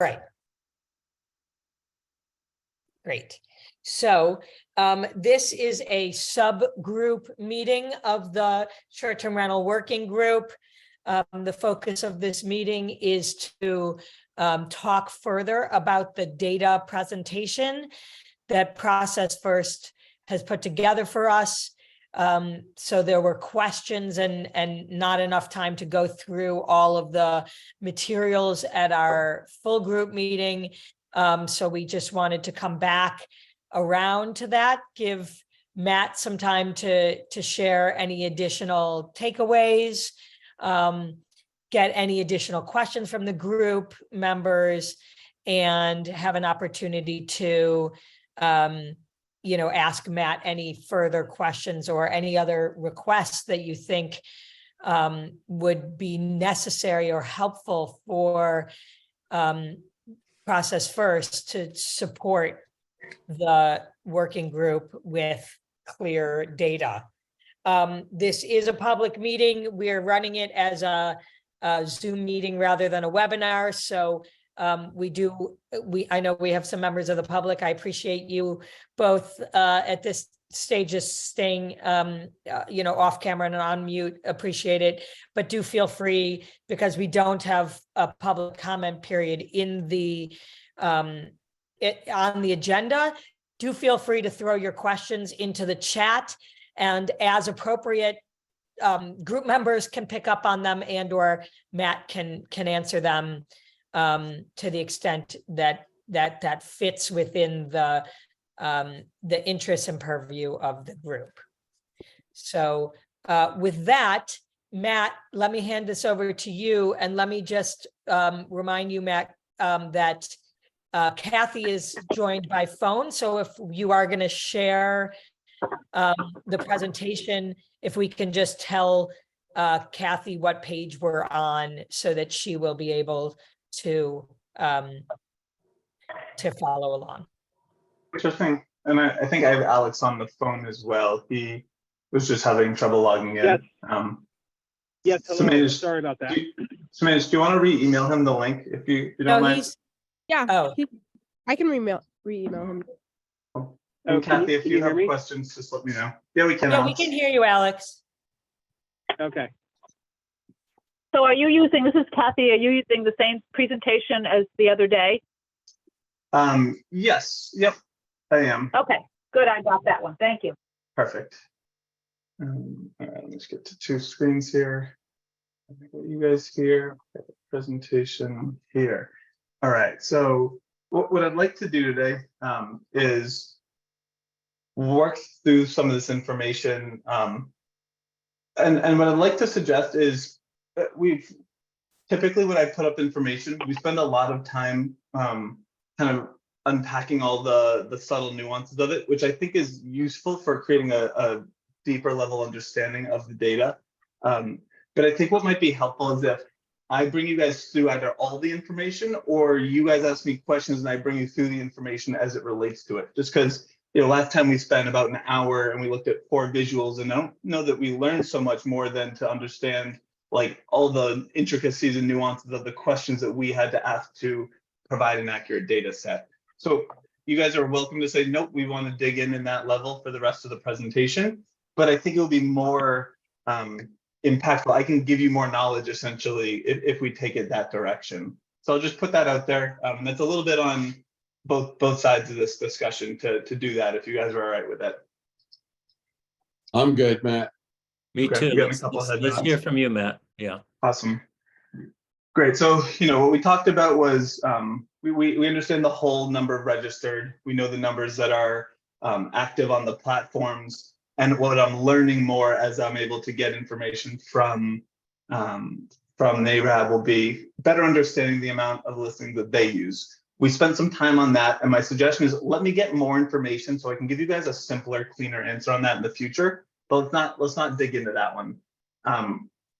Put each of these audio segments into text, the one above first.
Right. Great. So this is a subgroup meeting of the short-term rental working group. The focus of this meeting is to talk further about the data presentation that Process First has put together for us. So there were questions and not enough time to go through all of the materials at our full group meeting. So we just wanted to come back around to that, give Matt some time to share any additional takeaways, get any additional questions from the group members, and have an opportunity to ask Matt any further questions or any other requests that you think would be necessary or helpful for Process First to support the working group with clear data. This is a public meeting. We're running it as a Zoom meeting rather than a webinar. So I know we have some members of the public. I appreciate you both at this stage just staying off camera and on mute. Appreciate it, but do feel free, because we don't have a public comment period in the on the agenda. Do feel free to throw your questions into the chat, and as appropriate, group members can pick up on them, and or Matt can answer them to the extent that fits within the interest and purview of the group. So with that, Matt, let me hand this over to you, and let me just remind you, Matt, that Kathy is joined by phone. So if you are going to share the presentation, if we can just tell Kathy what page we're on, so that she will be able to follow along. Sure thing. And I think I have Alex on the phone as well. He was just having trouble logging in. Yes, hello. Samantha, Sorry about that. Samantha, do you want to re-email him the link if you don't mind? I can re-email him. And Kathy, if you have questions, just let me know. Yeah, we can. Yeah, we can hear you, Alex. Okay. So are you using, this is Kathy, are you using the same presentation as the other day? Yes, yep, I am. Okay, good, I got that one, thank you. Perfect. All right, let's get to two screens here. I think what you guys here, presentation here. All right, so what I'd like to do today is work through some of this information. And what I'd like to suggest is we've typically, when I put up information, we spend a lot of time kind of unpacking all the subtle nuances of it, which I think is useful for creating a deeper level understanding of the data. But I think what might be helpful is if I bring you guys through either all the information, or you guys ask me questions and I bring you through the information as it relates to it. Just because, last time we spent about an hour and we looked at 4 visuals, and I don't know that we learned so much more than to understand like all the intricacies and nuances of the questions that we had to ask to provide an accurate data set. So you guys are welcome to say, nope, we want to dig in that level for the rest of the presentation, but I think it'll be more impactful. I can give you more knowledge essentially if we take it that direction. So I'll just put that out there. That's a little bit on both sides of this discussion to do that, if you guys are all right with it. I'm good, Matt. Me Okay, too. Let's hear from you, Matt. Yeah. Awesome. Great. So, what we talked about was we understand the whole number of registered. We know the numbers that are active on the platforms. And what I'm learning more as I'm able to get information from NARAB will be better understanding the amount of listening that they use. We spent some time on that, and my suggestion is let me get more information so I can give you guys a simpler, cleaner answer on that in the future. But let's not dig into that one.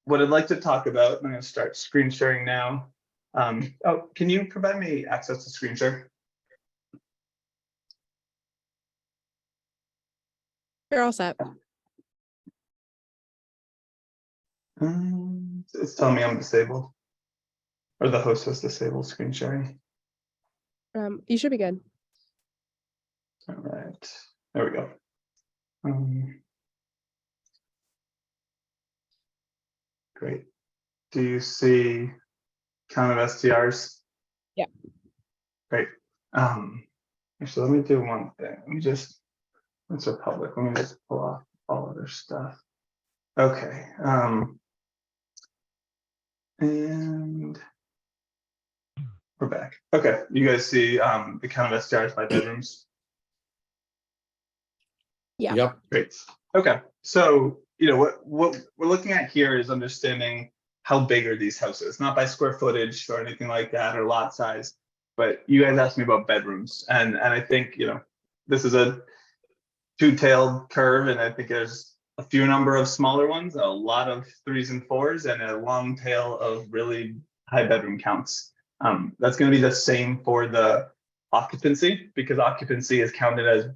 What I'd like to talk about, I'm going to start screen sharing now. Oh, can you provide me access to screen share? You're all set. It's telling me I'm disabled, or the host has disabled screen sharing. You should be good. All right, there we go. Great. Do you see count of STRs? Yeah. Great. Actually, let me do one thing. Let me just, it's a public. Let me just pull off all other stuff. Okay. And we're back. Okay. You guys see the count of STRs by bedrooms? Yeah. Yep. Great. Okay. So, what we're looking at here is understanding how big are these houses, not by square footage or anything like that or lot size, but you guys asked me about bedrooms. And I think, this is a two-tailed curve, and I think there's a few number of smaller ones, a lot of 3s and 4s, and a long tail of really high bedroom counts. That's going to be the same for the occupancy, because occupancy is counted as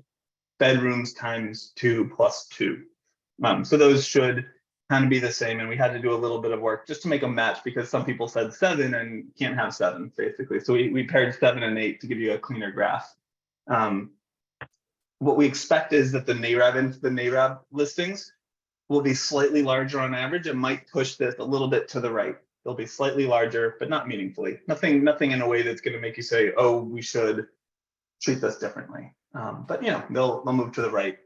bedrooms times 2 plus 2. So those should kind of be the same, and we had to do a little bit of work just to make a match, because some people said 7 and can't have 7 basically. So we paired 7 and 8 to give you a cleaner graph. What we expect is that the NARAB listings will be slightly larger on average. It might push this a little bit to the right. They'll be slightly larger, but not meaningfully. Nothing in a way that's going to make you say, oh, we should treat this differently. But they'll move to the right.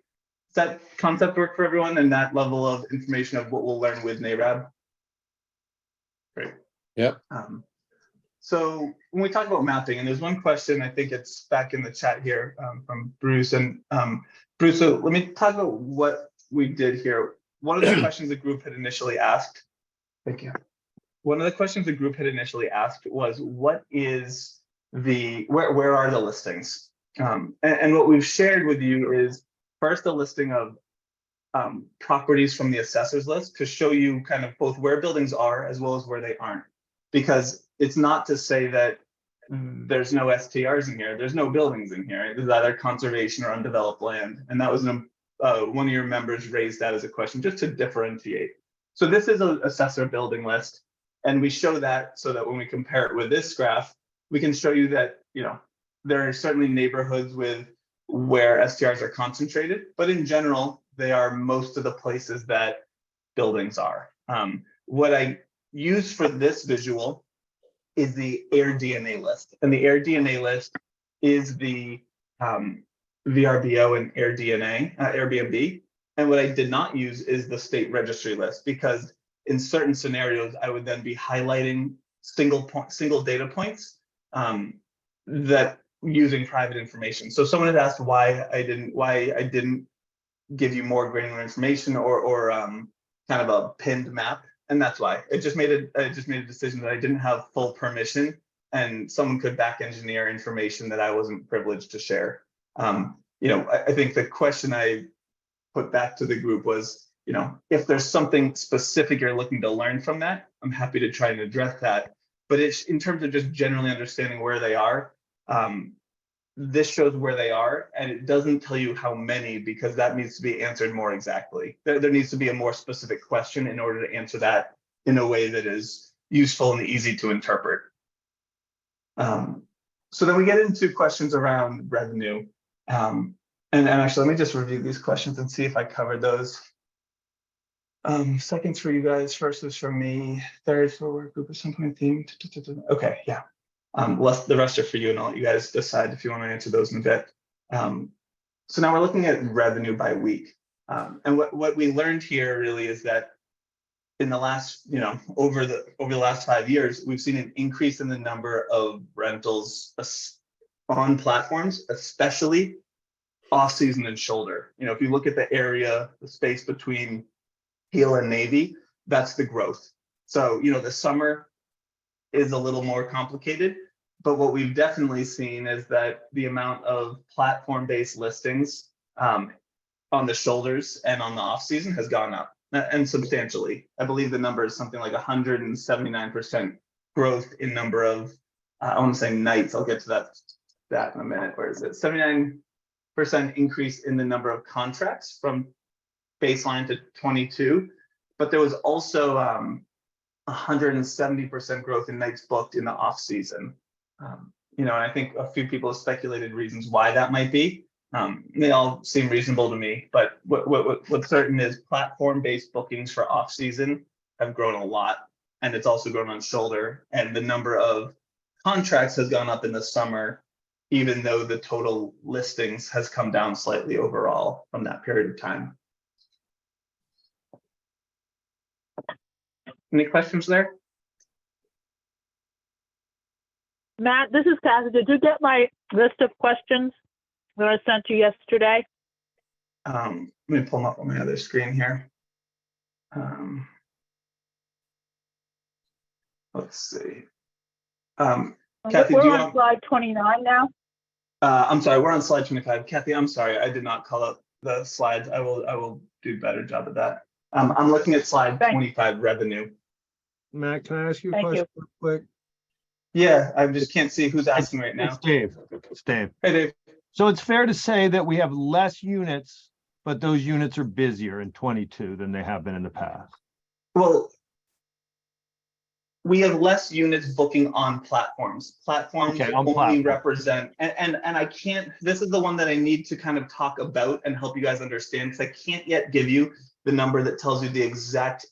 Does that concept work for everyone, and that level of information of what we'll learn with NARAB? Great. Yep. So when we talk about mapping, and there's one question, I think it's back in the chat here from Bruce. And Bruce, so let me talk about what we did here. One of the questions the group had initially asked, thank you. One of the questions the group had initially asked was, what is where are the listings? And what we've shared with you is first a listing of properties from the assessors list to show you kind of both where buildings are as well as where they aren't. Because it's not to say that there's no STRs in here, there's no buildings in here. There's either conservation or undeveloped land. And that was one of your members raised that as a question, just to differentiate. So this is an assessor building list. And we show that so that when we compare it with this graph, we can show you that, there are certainly neighborhoods with where STRs are concentrated, but in general, they are most of the places that buildings are. What I use for this visual is the Air DNA list. And the Air DNA list is the VRBO and Air DNA, Airbnb. And what I did not use is the state registry list, because in certain scenarios, I would then be highlighting single data points that using private information. So someone had asked why I didn't give you more granular information or kind of a pinned map. And that's why I just made a decision that I didn't have full permission, and someone could back engineer information that I wasn't privileged to share. I think the question I put back to the group was, if there's something specific you're looking to learn from that, I'm happy to try and address that. But it's in terms of just generally understanding where they are. This shows where they are, and it doesn't tell you how many, because that needs to be answered more exactly. There needs to be a more specific question in order to answer that in a way that is useful and easy to interpret. So then we get into questions around revenue. And actually, let me just review these questions and see if I covered those. Seconds for you guys, first was from me, third for work group or some point theme. Okay, yeah. The rest are for you, and I'll let you guys decide if you want to answer those in a bit. So now we're looking at revenue by week. And what we learned here really is that in the last, over the last 5 years, we've seen an increase in the number of rentals on platforms, especially off-season and shoulder. If you look at the area, the space between Peel and Navy, that's the growth. So, the summer is a little more complicated, but what we've definitely seen is that the amount of platform-based listings on the shoulders and on the off-season has gone up, and substantially. I believe the number is something like 179% growth in number of, I want to say nights. I'll get to that in a minute. Where is it? 79% increase in the number of contracts from baseline to 22, but there was also 170% growth in nights booked in the off season. and I think a few people have speculated reasons why that might be. They all seem reasonable to me, but what's certain is platform-based bookings for off-season have grown a lot, and it's also grown on shoulder, and the number of contracts has gone up in the summer, even though the total listings has come down slightly overall from that period of time. Any questions there? Matt, this is Kathy. Did you get my list of questions that I sent you yesterday? Let me pull them up on my other screen here. Let's see. Kathy, We're do you on want? slide 29 now. I'm sorry, we're on slide 25. Kathy, I'm sorry, I did not call up the slides. I will do a better job of that. I'm looking at slide Thanks. 25, revenue. Matt, can I ask you a Thank question real quick? Yeah, I just can't see who's asking right now. It's Dave. It's Dave. Hey, Dave. So it's fair to say that we have less units, but those units are busier in 22 than they have been in the past. Well, we have less units booking on platforms. Platforms Okay, on only platform. represent, and I can't, this is the one that I need to kind of talk about and help you guys understand, because I can't yet give you the number that tells you the exact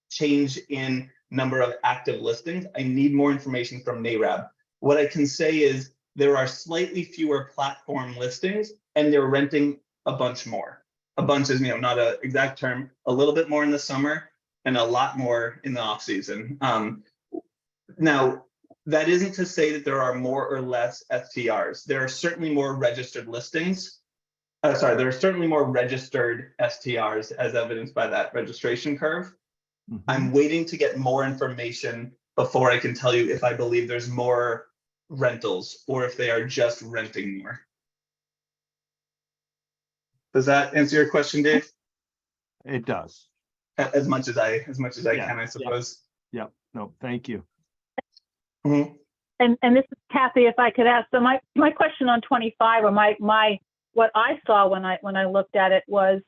change in number of active listings. I need more information from NARAB. What I can say is there are slightly fewer platform listings and they're renting a bunch more. A bunch is, not an exact term, a little bit more in the summer and a lot more in the off season. Now, that isn't to say that there are more or less STRs. There are certainly more registered listings. There are certainly more registered STRs as evidenced by that registration curve. Mhm. I'm waiting to get more information before I can tell you if I believe there's more rentals or if they are just renting more. Does that answer your question, Dave? It does. As much as I Yeah, can, I suppose. Yep. No, thank you. Mhm. And this is Kathy, if I could ask. So my question on 25, or what I saw when I looked at it was,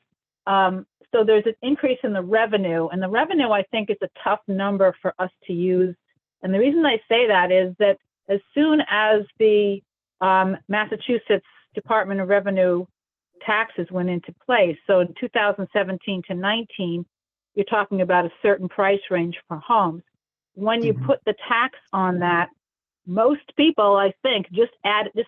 so there's an increase in the revenue, and the revenue I think is a tough number for us to use. And the reason I say that is that as soon as the Massachusetts Department of Revenue taxes went into place, so in 2017 to 19, you're talking about a certain price range for homes. When you put the tax on that, most people, I think, just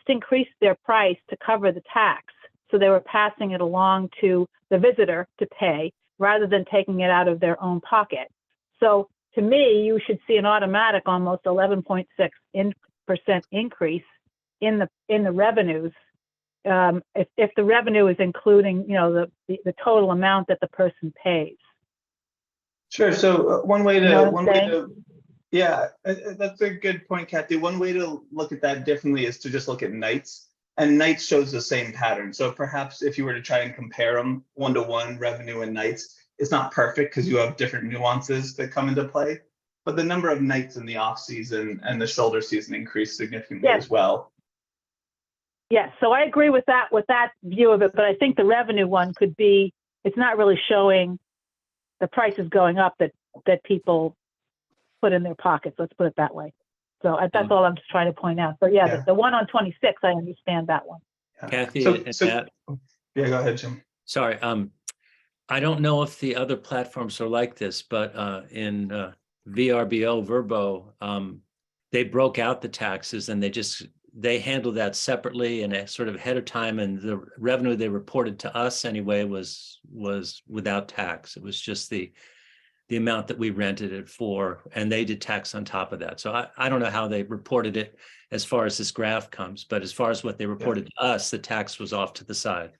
increased their price to cover the tax. So they were passing it along to the visitor to pay rather than taking it out of their own pocket. So to me, you should see an automatic almost 11.6% increase in the revenues. If the revenue is including, the total amount that the person pays. Sure. So yeah, that's a good point, Kathy. One way to look at that differently is to just look at nights, and nights shows the same pattern. So perhaps if you were to try and compare them one-to-one, revenue and nights, it's not perfect because you have different nuances that come into play. But the number of nights in the off season and the shoulder season increased significantly as well. Yes, so I agree with that view of it, but I think the revenue one could be, it's not really showing the prices going up that people put in their pockets. Let's put it that way. So that's all I'm just trying to point out. But yeah. The one on 26, I understand that one. Kathy So, and so Matt, yeah, go ahead, Jim. sorry. I don't know if the other platforms are like this, but in VRBO, Verbo, they broke out the taxes and they handled that separately and sort of ahead of time. And the revenue they reported to us anyway was without tax. It was just the amount that we rented it for, and they did tax on top of that. So I don't know how they reported it as far as this graph comes, but as far as what they reported to us, the tax was off to the side.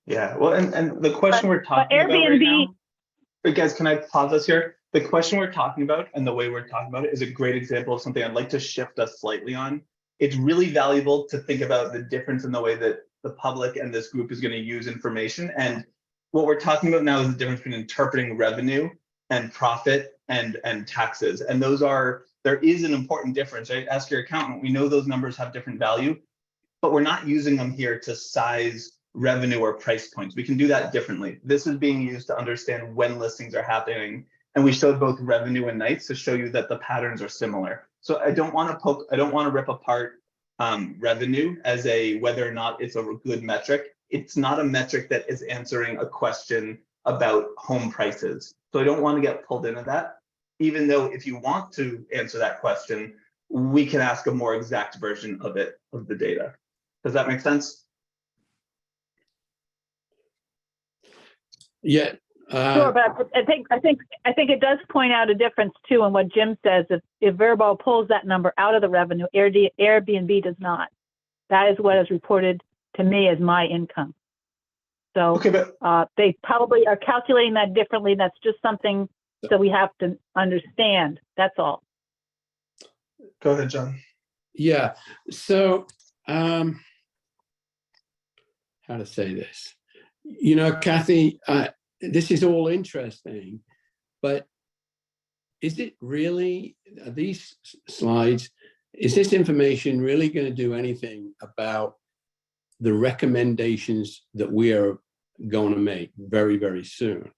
Yeah, well, and the question we're talking about right now, but guys, can I pause us here? The question we're talking about and the way we're talking about it is a great example of something I'd like to shift us slightly on. It's really valuable to think about the difference in the way that the public and this group is going to use information. And what we're talking about now is the difference between interpreting revenue and profit and taxes. And there is an important difference, right? Ask your accountant. We know those numbers have different value, but we're not using them here to size revenue or price points. We can do that differently. This is being used to understand when listings are happening. And we showed both revenue and nights to show you that the patterns are similar. So I don't want to rip apart revenue as a whether or not it's a good metric. It's not a metric that is answering a question about home prices. So I don't want to get pulled into that, even though if you want to answer that question, we can ask a more exact version of it, of the data. Does that make sense? Yeah. Sure, but I think it does point out a difference too in what Jim says. If Verbo pulls that number out of the revenue, Airbnb does not. That is what is reported to me as my income. So Okay, but they probably are calculating that differently. That's just something that we have to understand. That's all. go ahead, John. Yeah. So, how to say this? You know, Kathy, this is all interesting, but is it really, these slides, is this information really going to do anything about the recommendations that we are going to make very, very soon?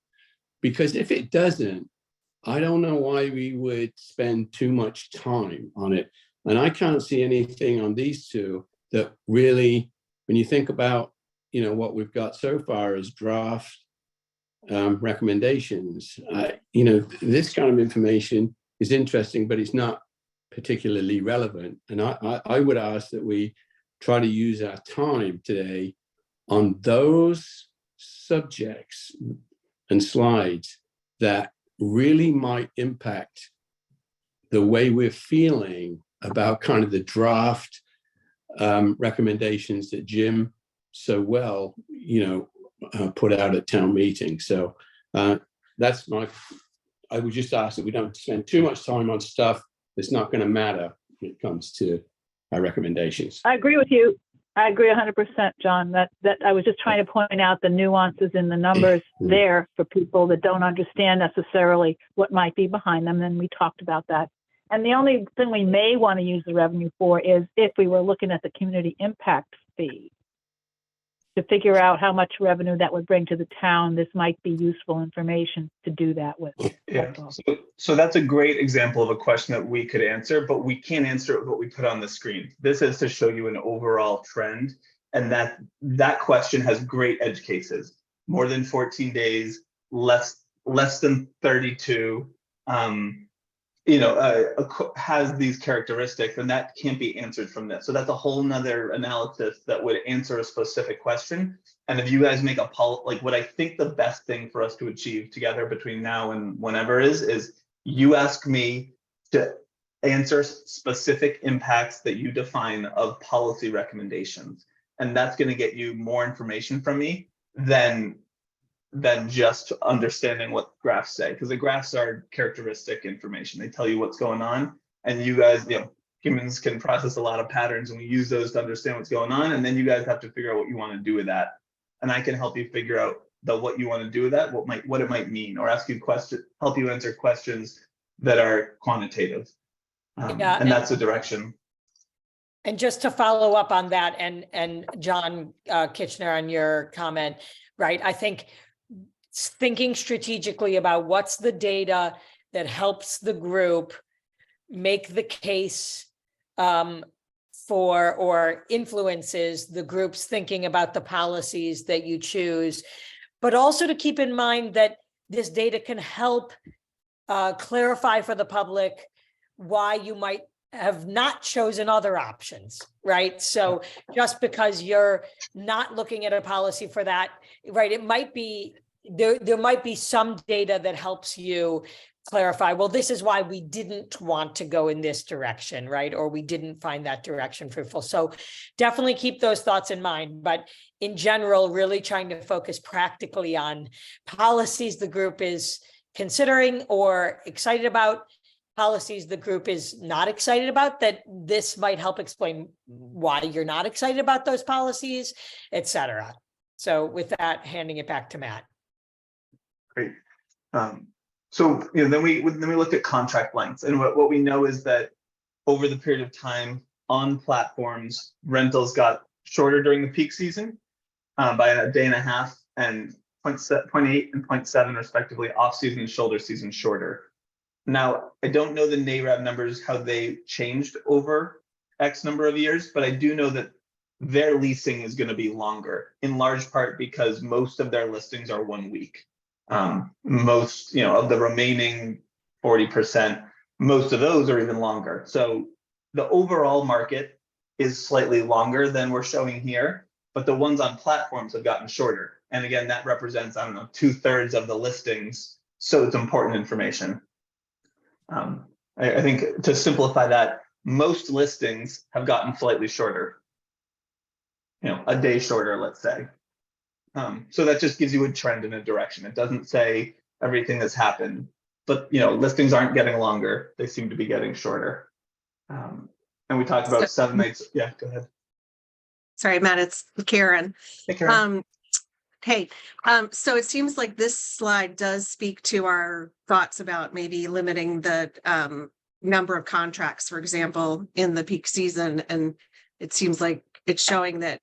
Because if it doesn't, I don't know why we would spend too much time on it. And I can't see anything on these two that really, when you think about, you know, what we've got so far as draft recommendations, you know, this kind of information is interesting, but it's not particularly relevant. And I would ask that we try to use our time today on those subjects and slides that really might impact the way we're feeling about kind of the draft recommendations that Jim so well, you know, put out at town meeting. So that's I would just ask that we don't spend too much time on stuff that's not going to matter when it comes to our recommendations. I agree with you. I agree 100%, John. That I was just trying to point out the nuances in the numbers there for people that don't understand necessarily what might be behind them. And we talked about that. And the only thing we may want to use the revenue for is if we were looking at the community impact fee to figure out how much revenue that would bring to the town. This might be useful information to do that with. Yeah, so that's a great example of a question that we could answer, but we can't answer it with what we put on the screen. This is to show you an overall trend, and that question has great edge cases. More than 14 days, less than 32, has these characteristics, and that can't be answered from this. So that's a whole nother analysis that would answer a specific question. And if you guys make a poll, like what I think the best thing for us to achieve together between now and whenever is you ask me to answer specific impacts that you define of policy recommendations. And that's going to get you more information from me than just understanding what graphs say, because the graphs are characteristic information. They tell you what's going on, and you guys, humans can process a lot of patterns, and we use those to understand what's going on, and then you guys have to figure out what you want to do with that. And I can help you figure out what you want to do with that, what it might mean, or ask you questions, help you answer questions that are quantitative. And that's the direction. And just to follow up on that, and John Kitchener, on your comment, right? I think thinking strategically about what's the data that helps the group make the case for or influences the group's thinking about the policies that you choose, but also to keep in mind that this data can help clarify for the public why you might have not chosen other options, right? So just because you're not looking at a policy for that, right, it might be there might be some data that helps you clarify, well, this is why we didn't want to go in this direction, right? Or we didn't find that direction fruitful. So definitely keep those thoughts in mind. But in general, really trying to focus practically on policies the group is considering or excited about, policies the group is not excited about, that this might help explain why you're not excited about those policies, et cetera. So with that, handing it back to Matt. Great. So then we looked at contract lengths, and what we know is that over the period of time on platforms, rentals got shorter during the peak season by a day and a half, and 0.8 and 0.7 respectively, off season and shoulder season shorter. Now, I don't know the NAREB numbers, how they changed over X number of years, but I do know that their leasing is going to be longer, in large part because most of their listings are 1 week. Most, of the remaining 40%, most of those are even longer. So the overall market is slightly longer than we're showing here, but the ones on platforms have gotten shorter. And again, that represents, I don't know, 2/3 of the listings. So it's important information. I think to simplify that, most listings have gotten slightly shorter, a day shorter, let's say. So that just gives you a trend and a direction. It doesn't say everything that's happened, but listings aren't getting longer. They seem to be getting shorter. And we talked about 7 nights. Yeah, go ahead. Sorry, Matt, it's Karen. Hey, Karen. Hey, so it seems like this slide does speak to our thoughts about maybe limiting the number of contracts, for example, in the peak season. And it seems like it's showing that,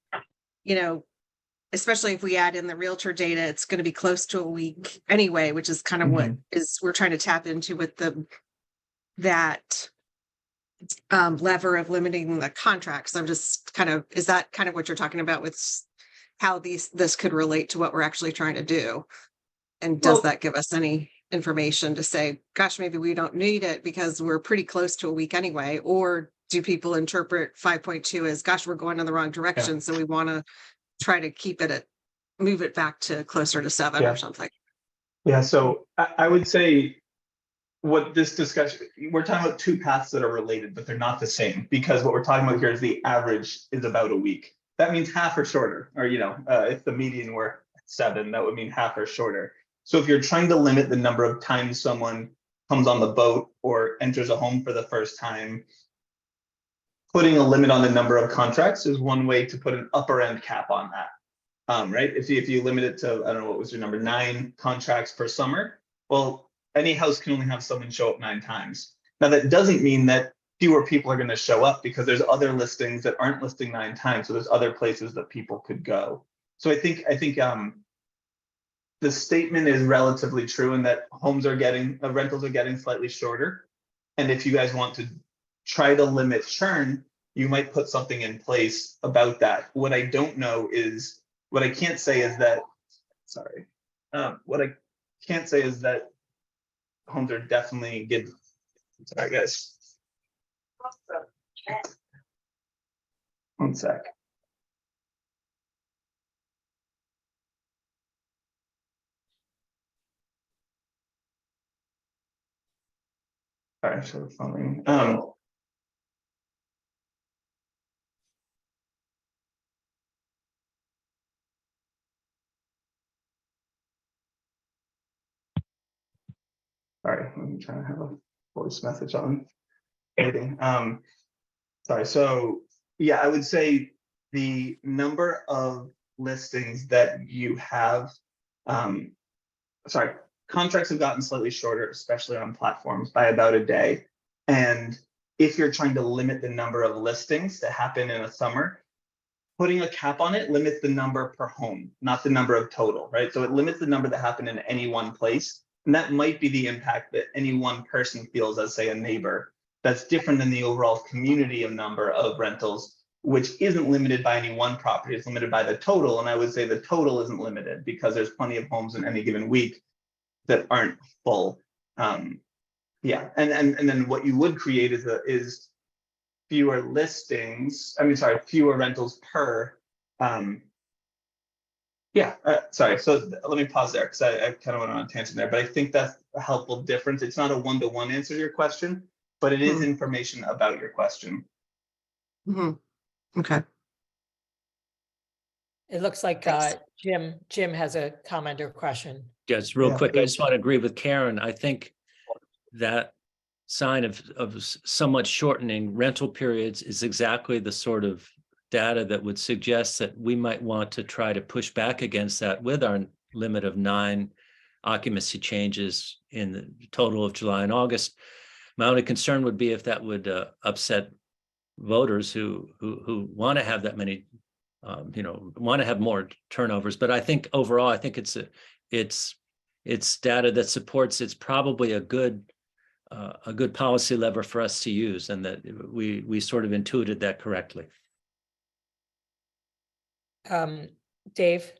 especially if we add in the realtor data, it's going to be close to a week anyway, which is kind of what is we're trying to tap into with that lever of limiting the contracts. I'm just is that kind of what you're talking about with how this could relate to what we're actually trying to do? And does that give us any information to say, gosh, maybe we don't need it because we're pretty close to a week anyway? Or do people interpret 5.2 as, gosh, we're going in the wrong direction, so we want to try to keep it move it back to closer to 7 or something? Yeah, so I would say what this discussion, we're talking about two paths that are related, but they're not the same, because what we're talking about here is the average is about a week. That means half or shorter, or if the median were 7, that would mean half or shorter. So if you're trying to limit the number of times someone comes on the boat or enters a home for the first time, putting a limit on the number of contracts is one way to put an upper end cap on that. Right? If you limit it to, I don't know, what was your number, 9 contracts per summer, well, any house can only have someone show up 9 times. Now, that doesn't mean that fewer people are going to show up, because there's other listings that aren't listing 9 times. So there's other places that people could go. So I think the statement is relatively true in that rentals are getting slightly shorter. And if you guys want to try to limit churn, you might put something in place about that. What I don't know is, what I can't say is that, what I can't say is that homes are definitely good. Sorry, guys. One sec. All right, so following. Sorry, I'm trying to have a voice message on. Sorry, so yeah, I would say the number of listings that you have, contracts have gotten slightly shorter, especially on platforms, by about a day. And if you're trying to limit the number of listings that happen in a summer, putting a cap on it limits the number per home, not the number of total, right? So it limits the number that happen in any one place. And that might be the impact that any one person feels as, say, a neighbor. That's different than the overall community of number of rentals, which isn't limited by any one property. It's limited by the total. And I would say the total isn't limited, because there's plenty of homes in any given week that aren't full. Yeah, and then what you would create is fewer listings. Fewer rentals per. Sorry. So let me pause there, because I kind of went on a tangent there, but I think that's a helpful difference. It's not a one-to-one answer to your question, but it is information about your question. Okay. It looks like Jim has a comment or question. Yes, real quick. I just want to agree with Karen. I think that sign of somewhat shortening rental periods is exactly the sort of data that would suggest that we might want to try to push back against that with our limit of 9 occupancy changes in the total of July and August. My only concern would be if that would upset voters who want to have that many, want to have more turnovers. But I think overall, I think it's data that supports it's probably a good a good policy lever for us to use, and that we sort of intuited that correctly. Dave?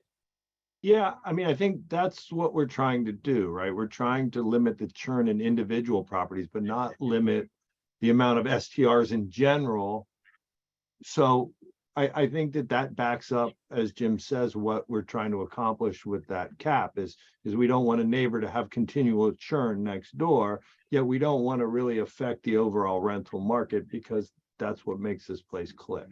Yeah, I mean, I think that's what we're trying to do, right? We're trying to limit the churn in individual properties, but not limit the amount of STRs in general. So I think that backs up, as Jim says, what we're trying to accomplish with that cap is we don't want a neighbor to have continual churn next door, yet we don't want to really affect the overall rental market, because that's what makes this place click.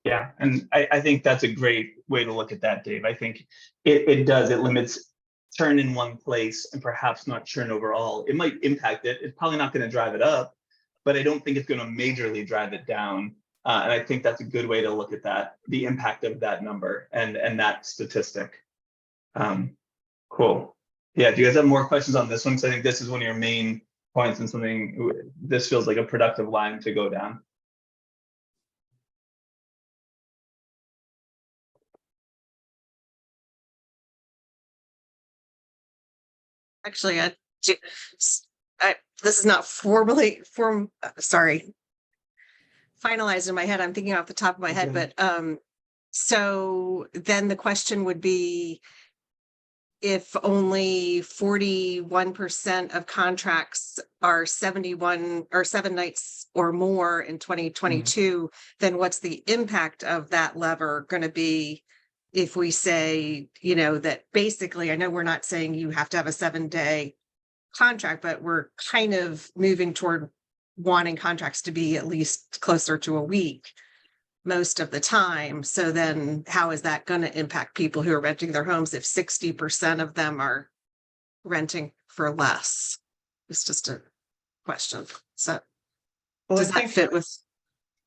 Yeah, and I think that's a great way to look at that, Dave. I think it limits churn in one place and perhaps not churn overall. It might impact it. It's probably not going to drive it up, but I don't think it's going to majorly drive it down. And I think that's a good way to look at that, the impact of that number and that statistic. Cool. Yeah, do you guys have more questions on this one? Because I think this is one of your main points and something, this feels like a productive line to go down. Actually, this is not formally finalized in my head. I'm thinking off the top of my head, but so then the question would be, if only 41% of contracts are 71 or 7 nights or more in 2022, then what's the impact of that lever going to be? If we say, that basically, I know we're not saying you have to have a 7-day contract, but we're kind of moving toward wanting contracts to be at least closer to a week most of the time. So then how is that going to impact people who are renting their homes if 60% of them are renting for less? It's just a question. So does that fit with?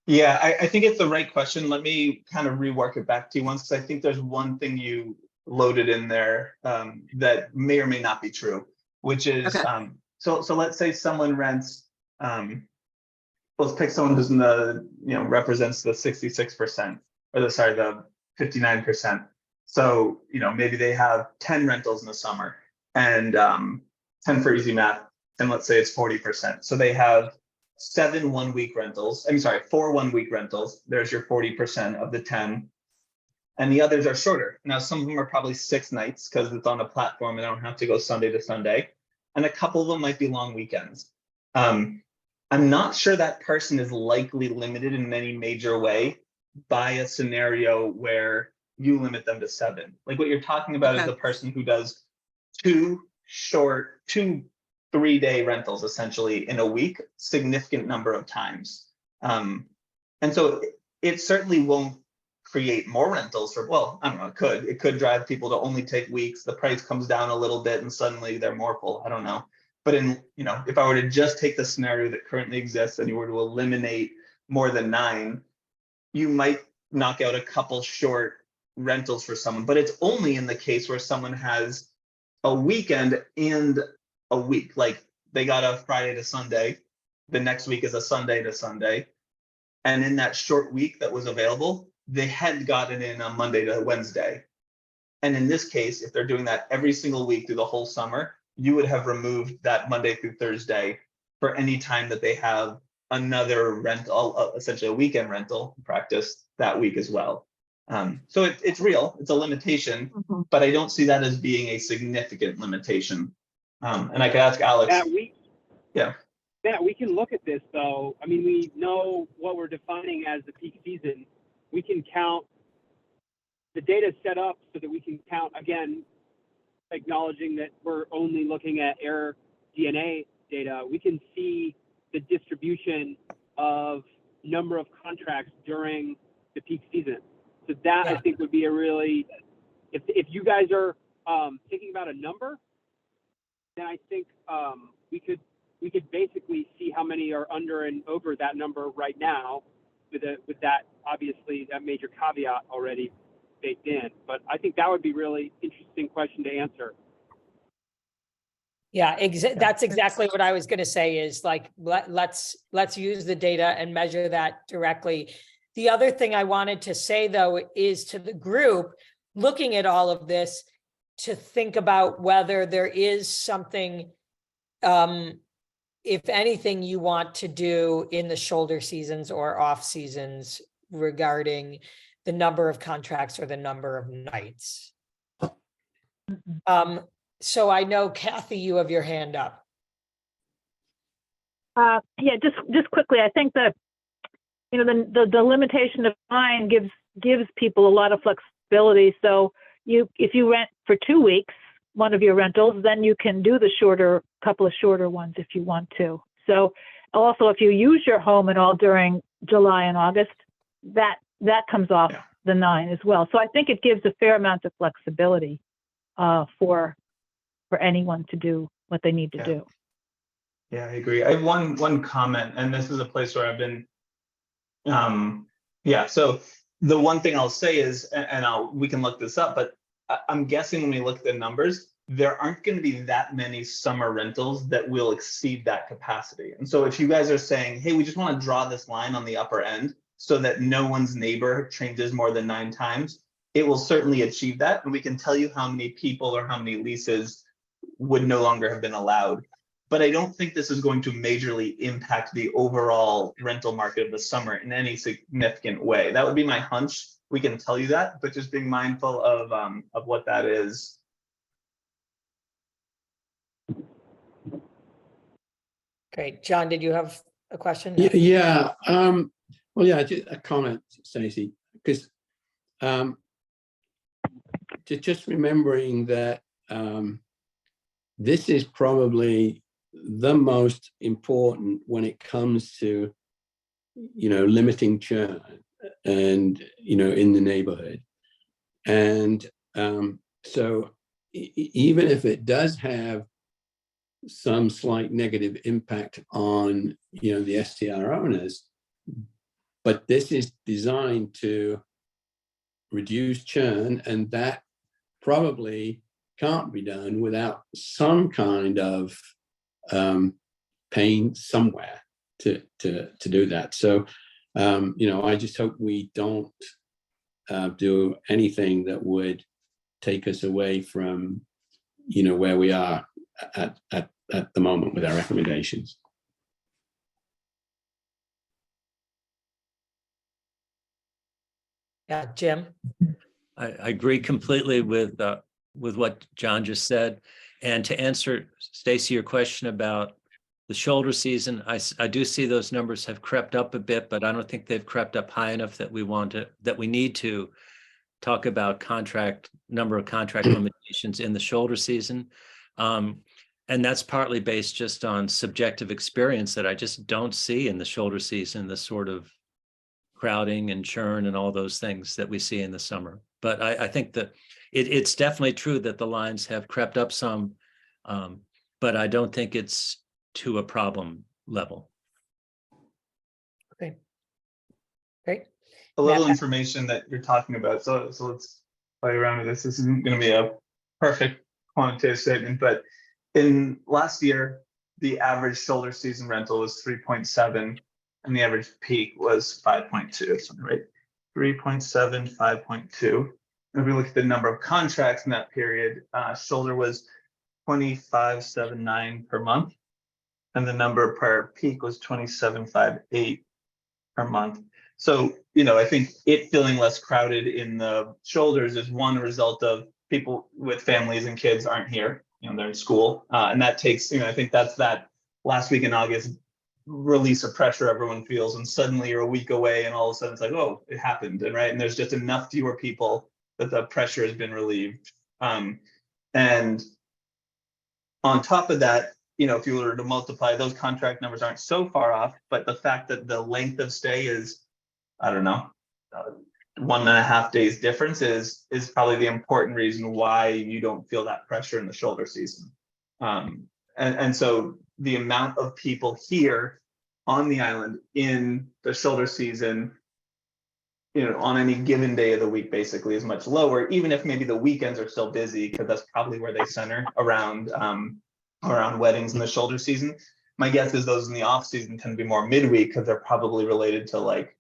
Yeah, I think it's the right question. Let me kind of rework it back to you once, because I think there's one thing you loaded in there that may or may not be true, which is, Okay. So let's say someone rents, let's pick someone who's in the, represents the 66% or the 59%. So, maybe they have 10 rentals in the summer and 10 for easy math, and let's say it's 40%. So they have 4 1-week rentals. There's your 40% of the 10. And the others are shorter. Now, some of them are probably 6 nights because it's on a platform and I don't have to go Sunday to Sunday. And a couple of them might be long weekends. I'm not sure that person is likely limited in any major way by a scenario where you limit them to 7. Like what you're talking about is the person who does 2 3-day rentals essentially in a week, significant number of times. And so it certainly won't create more rentals for, well, I don't know, it could drive people to only take weeks. The price comes down a little bit and suddenly they're more full. I don't know. But if I were to just take the scenario that currently exists and you were to eliminate more than 9, you might knock out a couple short rentals for someone, but it's only in the case where someone has a weekend and a week, like they got a Friday to Sunday, the next week is a Sunday to Sunday. And in that short week that was available, they had gotten in a Monday to Wednesday. And in this case, if they're doing that every single week through the whole summer, you would have removed that Monday through Thursday for any time that they have another rental, essentially a weekend rental practice that week as well. So it's real, it's a limitation, but I don't see that as being a significant limitation. And I could ask Alex. Matt, we can look at this though. I mean, we know what we're defining as the peak season. We can count, the data set up so that we can count, again, acknowledging that we're only looking at air DNA data. We can see the distribution of number of contracts during the peak season. So that I think would be a really, if you guys are thinking about a number, then I think we could basically see how many are under and over that number right now, with that obviously that major caveat already baked in. But I think that would be really interesting question to answer. Yeah, that's exactly what I was going to say is like, let's use the data and measure that directly. The other thing I wanted to say though, is to the group looking at all of this, to think about whether there is something, if anything, you want to do in the shoulder seasons or off seasons regarding the number of contracts or the number of nights. So I know, Kathy, you have your hand up. Yeah, just quickly, I think that, you know, the limitation of 9 gives people a lot of flexibility. So if you rent for 2 weeks, one of your rentals, then you can do the couple of shorter ones if you want to. So also, if you use your home at all during July and August, that comes off the 9 as well. So I think it gives a fair amount of flexibility for anyone to do what they need to do. Yeah, I agree. I have one comment, and this is a place where I've been, so the one thing I'll say is, and we can look this up, but I'm guessing when we look at the numbers, there aren't going to be that many summer rentals that will exceed that capacity. And so if you guys are saying, hey, we just want to draw this line on the upper end so that no one's neighbor changes more than 9 times, it will certainly achieve that. And we can tell you how many people or how many leases would no longer have been allowed. But I don't think this is going to majorly impact the overall rental market of the summer in any significant way. That would be my hunch. We can tell you that, but just being mindful of what that is. Great. John, did you have a question? Yeah. Well, yeah, just a comment, Stacey, because just remembering that this is probably the most important when it comes to, you know, limiting churn and, you know, in the neighborhood. And so even if it does have some slight negative impact on, you know, the STR owners, but this is designed to reduce churn, and that probably can't be done without some kind of pain somewhere to do that. So, you know, I just hope we don't do anything that would take us away from, you know, where we are at the moment with our recommendations. Yeah, Jim. I agree completely with what John just said. And to answer, Stacey, your question about the shoulder season, I do see those numbers have crept up a bit, but I don't think they've crept up high enough that we need to talk about number of contract limitations in the shoulder season. And that's partly based just on subjective experience that I just don't see in the shoulder season, the sort of crowding and churn and all those things that we see in the summer. But I think that it's definitely true that the lines have crept up some, but I don't think it's to a problem level. Okay. Great. A little information that you're talking about. So let's play around with this. This isn't going to be a perfect quantitative statement, but in last year, the average shoulder season rental was 3.7 and the average peak was 5.2, so right? 3.7, 5.2. If we look at the number of contracts in that period, shoulder was 25.79 per month, and the number per peak was 27.58 per month. So, you know, I think it feeling less crowded in the shoulders is one result of people with families and kids aren't here, you know, they're in school. And that takes, you know, I think that's that last week in August release of pressure everyone feels, and suddenly you're a week away and all of a sudden it's like, oh, it happened. And right. And there's just enough fewer people that the pressure has been relieved. And on top of that, you know, if you were to multiply, those contract numbers aren't so far off, but the fact that the length of stay is, I don't know, 1.5 days difference is probably the important reason why you don't feel that pressure in the shoulder season. And so the amount of people here on the island in the shoulder season, you know, on any given day of the week basically is much lower, even if maybe the weekends are still busy, because that's probably where they center around weddings in the shoulder season. My guess is those in the off season tend to be more midweek because they're probably related to like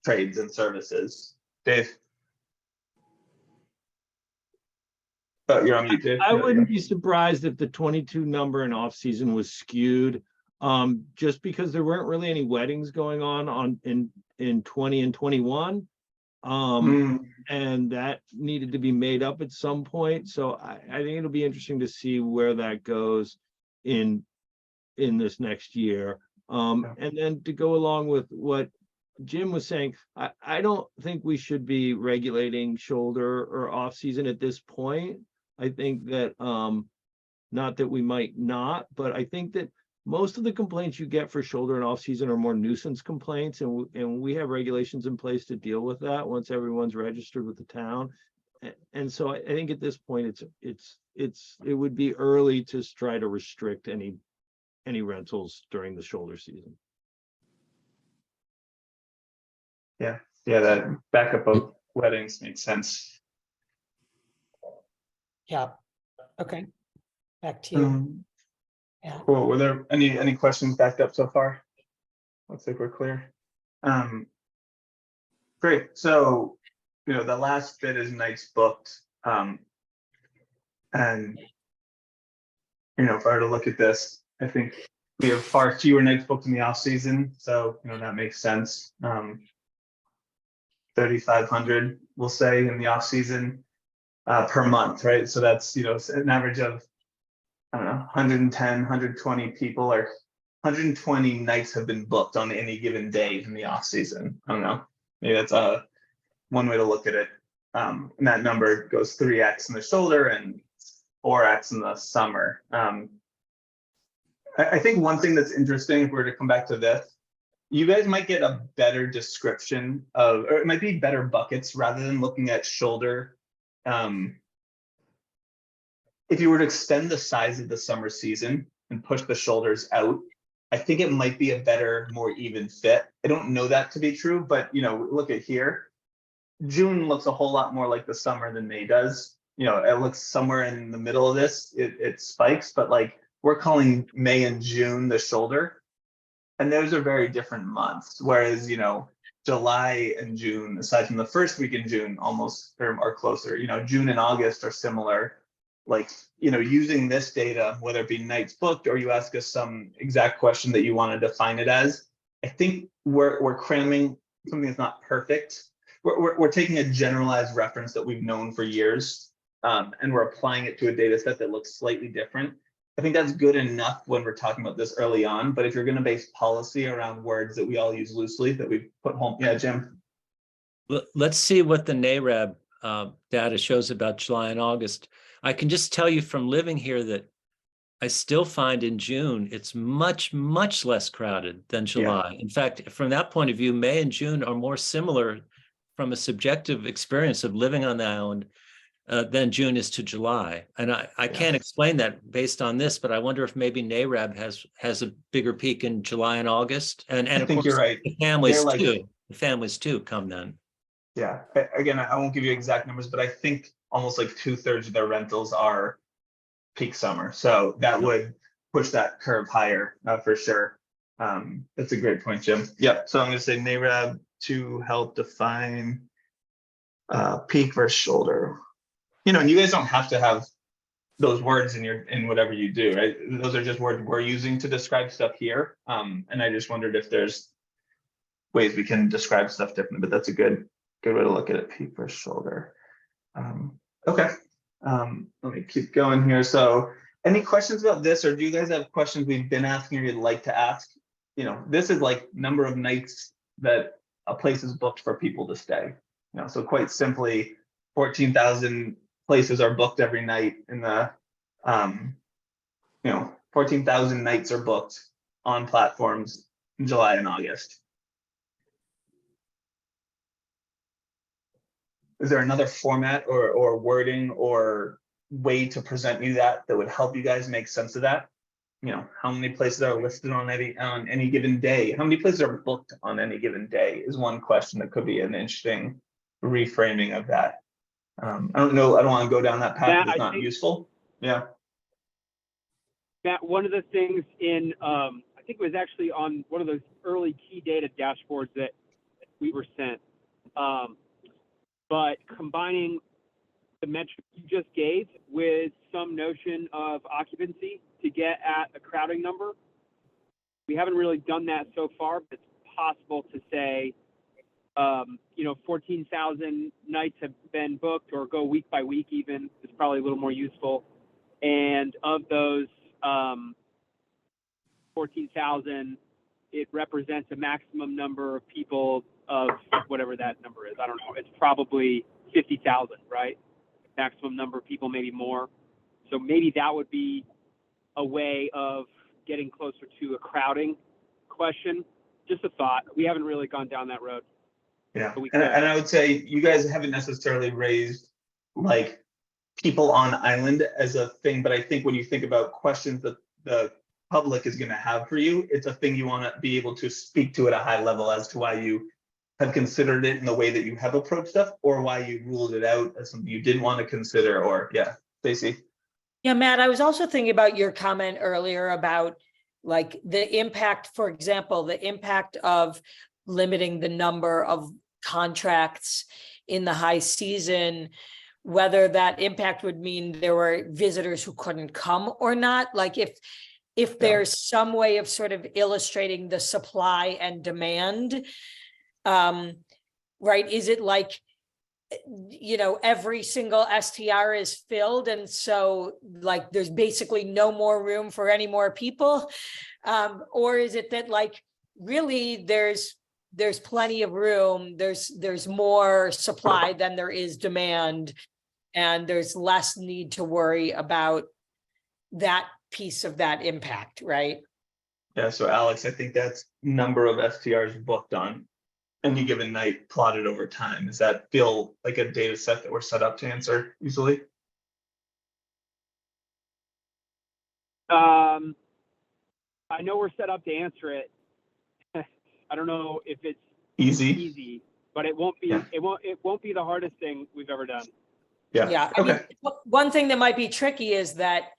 trades and services. Dave? Oh, you're on mute, Dave. I There we wouldn't go. be surprised if the 22 number in off-season was skewed. Just because there weren't really any weddings going on in 20 and 21. And that needed to be made up at some point. So I think it'll be interesting to see where that goes in this next year. And then to go along with what Jim was saying, I don't think we should be regulating shoulder or off season at this point. I think that not that we might not, but I think that most of the complaints you get for shoulder and off season are more nuisance complaints, and we have regulations in place to deal with that once everyone's registered with the town. And so I think at this point it would be early to try to restrict any rentals during the shoulder season. Yeah, that backup of weddings makes sense. Yeah. Okay. Back to you. Yeah. Cool. Were there any questions backed up so far? Looks like we're clear. Great. So, the last bit is nights booked. And, if I were to look at this, I think we have far fewer nights booked in the off season. So, that makes sense. 3,500, we'll say, in the off season per month, right? So that's, an average of, I don't know, 110, 120 people, or 120 nights have been booked on any given day in the off season. I don't know. Maybe that's one way to look at it. And that number goes 3x in the shoulder and 4x in the summer. I think one thing that's interesting, if we were to come back to this, you guys might get a better description of, or it might be better buckets rather than looking at shoulder. If you were to extend the size of the summer season and push the shoulders out, I think it might be a better, more even fit. I don't know that to be true, but look at here. June looks a whole lot more like the summer than May does. It looks somewhere in the middle of this. It spikes, but like we're calling May and June the shoulder. And those are very different months. Whereas, July and June, aside from the first week in June, almost are closer. June and August are similar. Like, using this data, whether it be nights booked or you ask us some exact question that you want to define it as, I think we're cramming something that's not perfect. We're taking a generalized reference that we've known for years, and we're applying it to a data set that looks slightly different. I think that's good enough when we're talking about this early on, but if you're going to base policy around words that we all use loosely, that we put home. Yeah, Jim. Let's see what the NARAB data shows about July and August. I can just tell you from living here that I still find in June, it's much, much less crowded than July. Yeah. In fact, from that point of view, May and June are more similar from a subjective experience of living on the island than June is to July. And I can't explain that based on this, but I wonder if maybe NARAB has a bigger peak in July and August. And I think you're right. The families too. The families too come then. Yeah. Again, I won't give you exact numbers, but I think almost like 2/3 of their rentals are peak summer. So that would push that curve higher for sure. That's a great point, Jim. Yep. So I'm going to say NARAB to help define peak versus shoulder. And you guys don't have to have those words in whatever you do, right? Those are just words we're using to describe stuff here. And I just wondered if there's ways we can describe stuff differently, but that's a good way to look at it, peak versus shoulder. Okay. Let me keep going here. So any questions about this, or do you guys have questions we've been asking or you'd like to ask? This is like number of nights that a place is booked for people to stay. So quite simply, 14,000 places are booked every night in the 14,000 nights are booked on platforms in July and August. Is there another format or wording or way to present you that would help you guys make sense of that? How many places are listed on any given day? How many places are booked on any given day is one question that could be an interesting reframing of that. I don't know. I don't want to go down that path. It's not useful. Yeah. Matt, one of the things in, I think it was actually on one of those early key data dashboards that we were sent, but combining the metric you just gave with some notion of occupancy to get at a crowding number. We haven't really done that so far, but it's possible to say, 14,000 nights have been booked, or go week by week even, is probably a little more useful. And of those 14,000, it represents a maximum number of people of whatever that number is. I don't know. It's probably 50,000, right? Maximum number of people, maybe more. So maybe that would be a way of getting closer to a crowding question. Just a thought. We haven't really gone down that road. Yeah, But we and could. I would say you guys haven't necessarily raised like people on island as a thing, but I think when you think about questions that the public is going to have for you, it's a thing you want to be able to speak to at a high level as to why you have considered it in the way that you have approached stuff, or why you ruled it out as something you didn't want to consider. Or yeah, Stacey. Yeah, Matt, I was also thinking about your comment earlier about like the impact, for example, the impact of limiting the number of contracts in the high season, whether that impact would mean there were visitors who couldn't come or not. Like if there's some way of sort of illustrating the supply and demand, right? Is it like, every single STR is filled, and so like there's basically no more room for any more people? Or is it that like really there's plenty of room, there's more supply than there is demand, and there's less need to worry about that piece of that impact, right? Yeah, so Alex, I think that's number of STRs booked on any given night plotted over time. Does that feel like a data set that we're set up to answer easily? I know we're set up to answer it. I don't know if it's easy, but it won't be. Yeah. It won't be the hardest thing we've ever done. Yeah. I mean, one thing that might be tricky is that,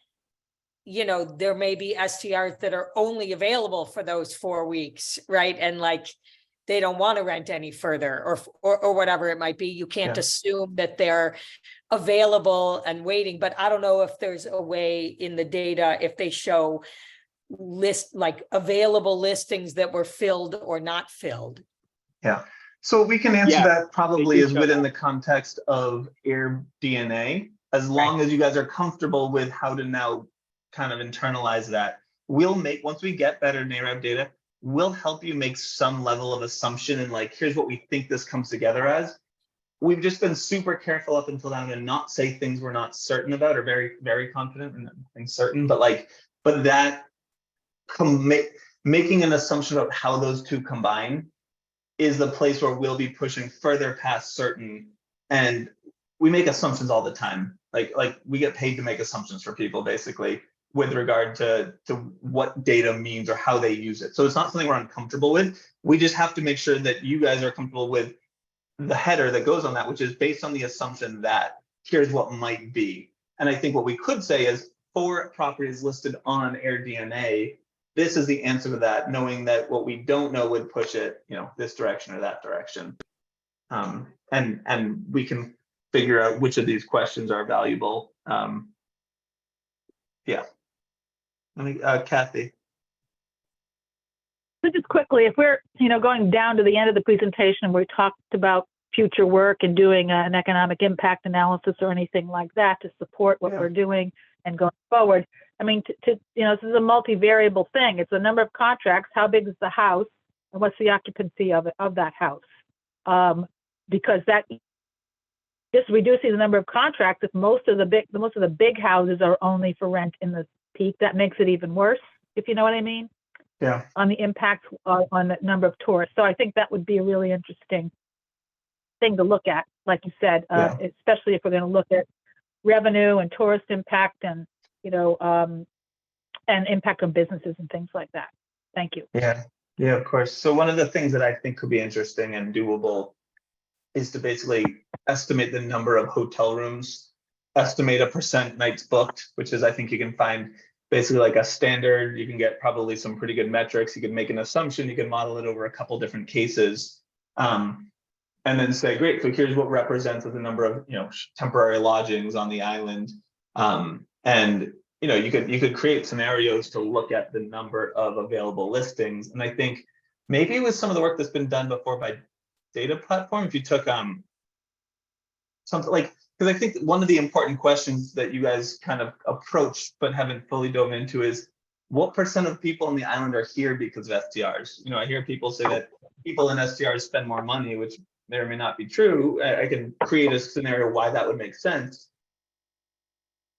there may be STRs that are only available for those 4 weeks, right? And like, they don't want to rent any further or whatever it might be. You can't assume that they're available and waiting, but I don't know if there's a way in the data, if they show available listings that were filled or not filled. Yeah. So we can answer that probably is within that. the context of AirDNA, as long as you guys are comfortable with how to now kind of internalize that. Once we get better NAREB data, we'll help you make some level of assumption and like, here's what we think this comes together as. We've just been super careful up until now to not say things we're not certain about or very, very confident and certain, but that making an assumption about how those two combine is the place where we'll be pushing further past certain. And we make assumptions all the time. Like we get paid to make assumptions for people basically with regard to what data means or how they use it. So it's not something we're uncomfortable with. We just have to make sure that you guys are comfortable with the header that goes on that, which is based on the assumption that here's what might be. And I think what we could say is for properties listed on AirDNA, this is the answer to that, knowing that what we don't know would push it, this direction or that direction. And we can figure out which of these questions are valuable. Yeah. Kathy. So just quickly, if we're, going down to the end of the presentation, we talked about future work and doing an economic impact analysis or anything like that to support what we're doing and going forward. I mean, this is a multivariable thing. It's the number of contracts, how big is the house, and what's the occupancy of that house? Because that just reducing the number of contracts, if most of the big houses are only for rent in the peak, that makes it even worse, if you know what I mean. Yeah. On the impact on the number of tourists. So I think that would be a really interesting thing to look at, like you said, especially if we're going to look at revenue and tourist impact and, and impact on businesses and things like that. Thank you. Yeah, of course. So one of the things that I think could be interesting and doable is to basically estimate the number of hotel rooms, estimate a % nights booked, which is, I think you can find basically like a standard. You can get probably some pretty good metrics. You can make an assumption. You can model it over a couple different cases. and then say, great, so here's what represents the number of, temporary lodgings on the island. And, you could create scenarios to look at the number of available listings. And I think maybe with some of the work that's been done before by data platform, if you took something like, because I think one of the important questions that you guys kind of approached but haven't fully dove into is what % of people on the island are here because of STRs? I hear people say that people in STRs spend more money, which may or may not be true. I can create a scenario why that would make sense.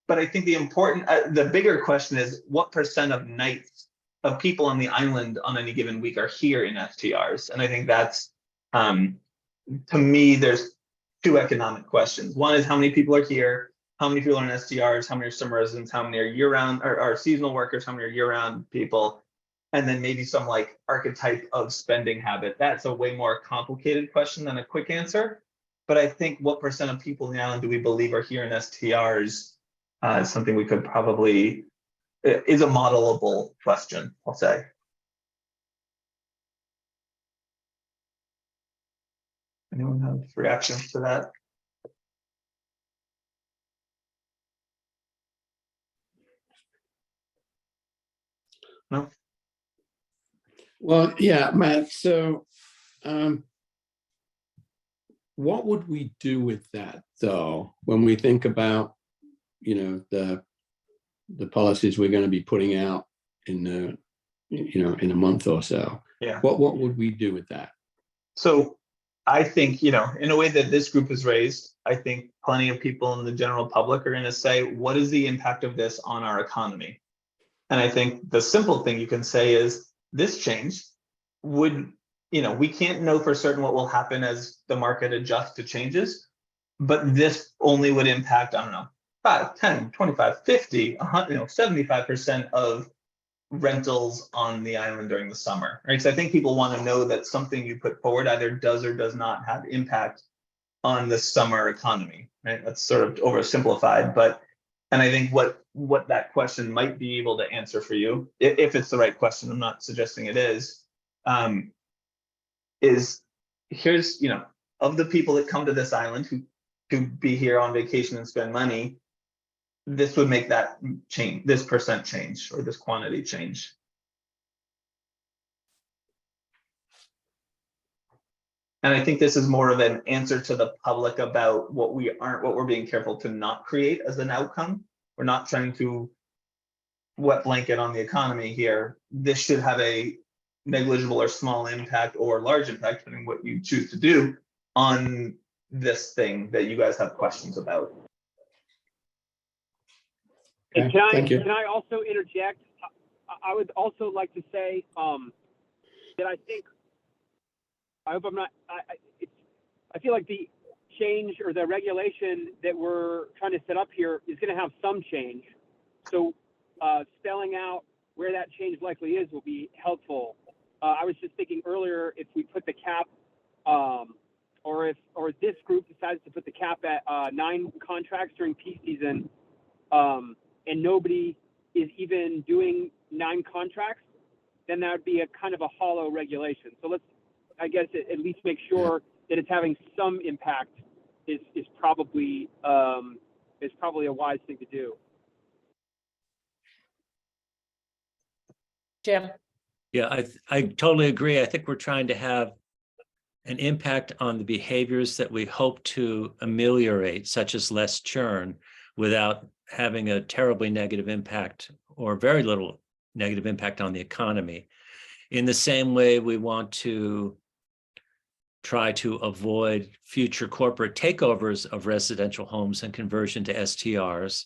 But I think the bigger question is what % of nights of people on the island on any given week are here in STRs? And I think that's, to me, there's two economic questions. One is how many people are here, how many people are in STRs, how many are summer residents, how many are year-round or seasonal workers, how many are year-round people, and then maybe some like archetype of spending habit. That's a way more complicated question than a quick answer. But I think what % of people in the island do we believe are here in STRs is something we could probably, is a modelable question, I'll say. Anyone have reactions to that? No? Well, yeah, Matt, so what would we do with that, though, when we think about, the policies we're going to be putting out in in a month or so? Yeah. What would we do with that? So I think, in a way that this group is raised, I think plenty of people in the general public are going to say, what is the impact of this on our economy? And I think the simple thing you can say is this change would, we can't know for certain what will happen as the market adjusts to changes, but this only would impact, I don't know, 5, 10, 25, 50, 100, 75% of rentals on the island during the summer, right? So I think people want to know that something you put forward either does or does not have impact on the summer economy, right? That's sort of oversimplified, but, and I think what that question might be able to answer for you, if it's the right question, I'm not suggesting it is here's, of the people that come to this island who be here on vacation and spend money, this would make that change, this % change, or this quantity change. And I think this is more of an answer to the public about what we're being careful to not create as an outcome. We're not trying to wet blanket on the economy here. This should have a negligible or small impact or large impact, depending on what you choose to do on this thing that you guys have questions about. And Thank you. can I also interject? I would also like to say that I think, I hope I'm not, I feel like the change or the regulation that we're trying to set up here is going to have some change. So spelling out where that change likely is will be helpful. I was just thinking earlier, if we put the cap, or this group decides to put the cap at 9 contracts during peak season, and nobody is even doing 9 contracts, then that would be a kind of a hollow regulation. So let's, I guess, at least make sure that it's having some impact is probably a wise thing to do. Jim? Yeah, I totally agree. I think we're trying to have an impact on the behaviors that we hope to ameliorate, such as less churn, without having a terribly negative impact or very little negative impact on the economy. In the same way, we want to try to avoid future corporate takeovers of residential homes and conversion to STRs.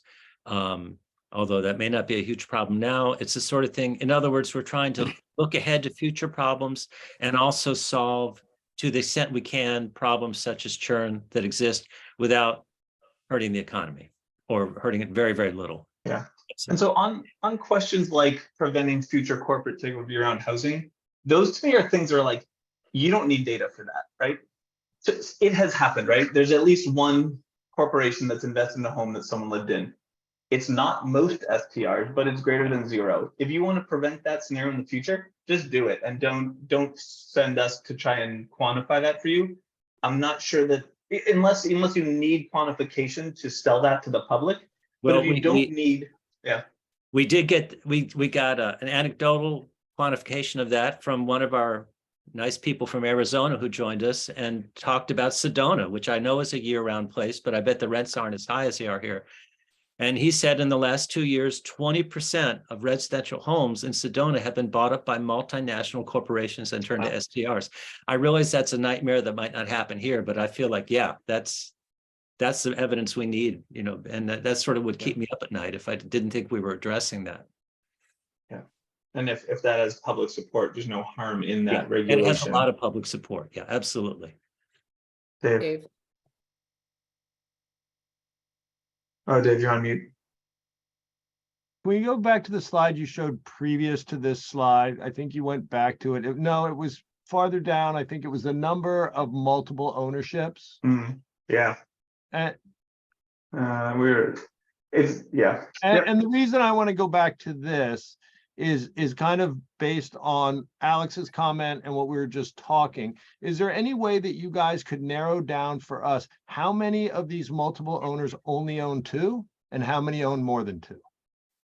Although that may not be a huge problem now, it's the sort of thing, in other words, we're trying to look ahead to future problems and also solve, to the extent we can, problems such as churn that exist without hurting the economy or hurting it very, very little. Yeah. And so on questions like preventing future corporate takeover around housing, those to me are things that are like, you don't need data for that, right? So it has happened, right? There's at least one corporation that's invested in a home that someone lived in. It's not most STRs, but it's greater than 0. If you want to prevent that scenario in the future, just do it, and don't send us to try and quantify that for you. I'm not sure that unless you need quantification to sell that to the public. But Well, if you don't need, yeah. We did get, we got an anecdotal quantification of that from one of our nice people from Arizona who joined us and talked about Sedona, which I know is a year-round place, but I bet the rents aren't as high as they are here. And he said in the last 2 years, 20% of residential homes in Sedona have been bought up by multinational corporations and turned to STRs. I realize that's a nightmare that might not happen here, but I feel like, yeah, that's the evidence we need, you know, and that sort of would keep me up at night if I didn't think we were addressing that. Yeah. And if that has public support, there's no harm in Yeah, that regulation. it has a lot of public support. Yeah, absolutely. Dave. Dave. Oh, Dave, you're on mute. Can we go back to the slide you showed previous to this slide? I think you went back to it. No, it was farther down. I think it was the number of multiple ownerships. Yeah. And, Yeah. and the reason I want to go back to this is kind of based on Alex's comment and what we were just talking. Is there any way that you guys could narrow down for us how many of these multiple owners only own 2 and how many own more than 2?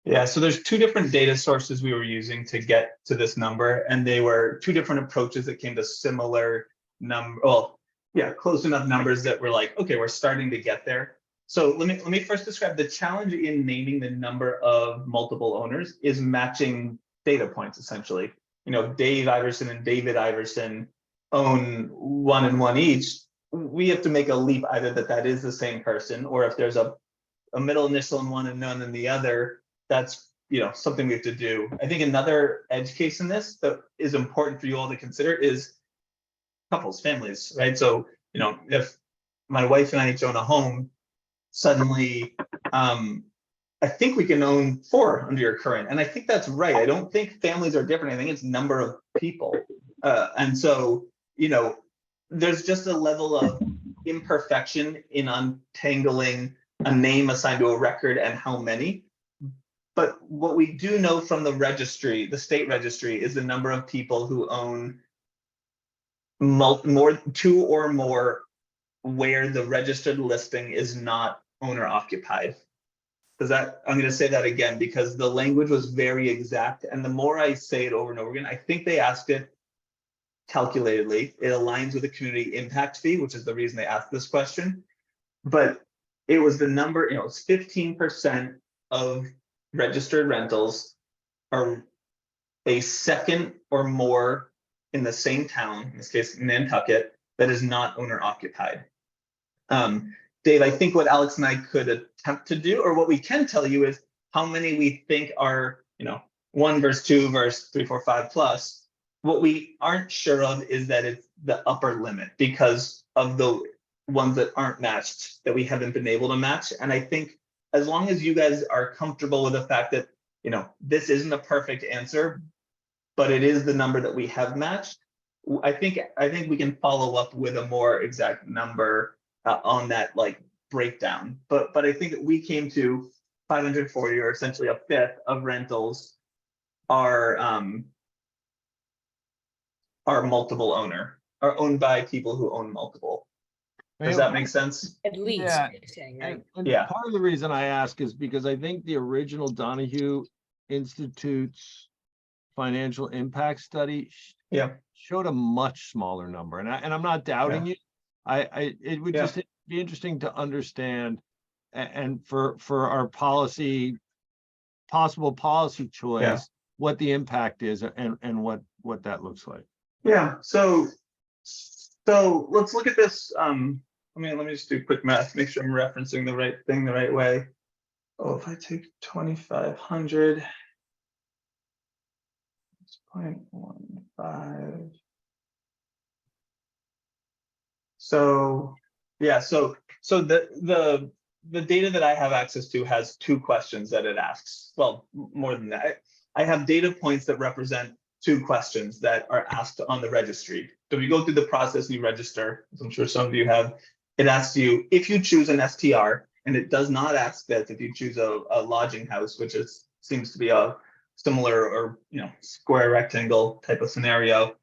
Yeah, so there's 2 different data sources we were using to get to this number, and they were 2 different approaches that came to similar number. Well, yeah, close enough numbers that we're like, okay, we're starting to get there. So let me first describe the challenge in naming the number of multiple owners is matching data points, essentially. You know, Dave Iverson and David Iverson own 1 and 1 each. We have to make a leap either that is the same person, or if there's a middle initial in one and none in the other, that's, you know, something we have to do. I think another edge case in this that is important for you all to consider is couples, families, right? So, you know, if my wife and I each own a home, suddenly I think we can own 4 under your current, and I think that's right. I don't think families are different. I think it's number of people, and so, you know, there's just a level of imperfection in untangling a name assigned to a record and how many. But what we do know from the registry, the state registry, is the number of people who own more 2 or more where the registered listing is not owner occupied. Does that, I'm going to say that again because the language was very exact, and the more I say it over and over again, I think they asked it calculatedly. It aligns with the community impact fee, which is the reason they asked this question. But it was the number, you know, it's 15% of registered rentals are a second or more in the same town, in this case Nantucket, that is not owner occupied. Dave, I think what Alex and I could attempt to do, or what we can tell you, is how many we think are, you know, 1 versus 2 versus 3, 4, 5 plus. What we aren't sure of is that it's the upper limit because of the ones that aren't matched, that we haven't been able to match. And I think as long as you guys are comfortable with the fact that, you know, this isn't a perfect answer, but it is the number that we have matched, I think we can follow up with a more exact number on that, like, breakdown. But I think that we came to 540, or essentially a fifth of rentals are multiple owner, are owned by people who own multiple. Does that make sense? At least, Yeah. you're saying, right? And Yeah. part of the reason I ask is because I think the original Donahue Institute's financial impact study showed a much smaller number, and I'm not doubting you. It would just be interesting to understand, and for our possible policy choice, what the impact is and what that looks like. Yeah. So let's look at this. Let me just do quick math, make sure I'm referencing the right thing the right way. Oh, if I take 2,500. 0.15. So yeah, so the data that I have access to has 2 questions that it asks. Well, more than that. I have data points that represent 2 questions that are asked on the registry. So if you go through the process and you register, as I'm sure some of you have, it asks you if you choose an STR, and it does not ask that if you choose a lodging house, which seems to be a similar, or, you know, square rectangle type of scenario.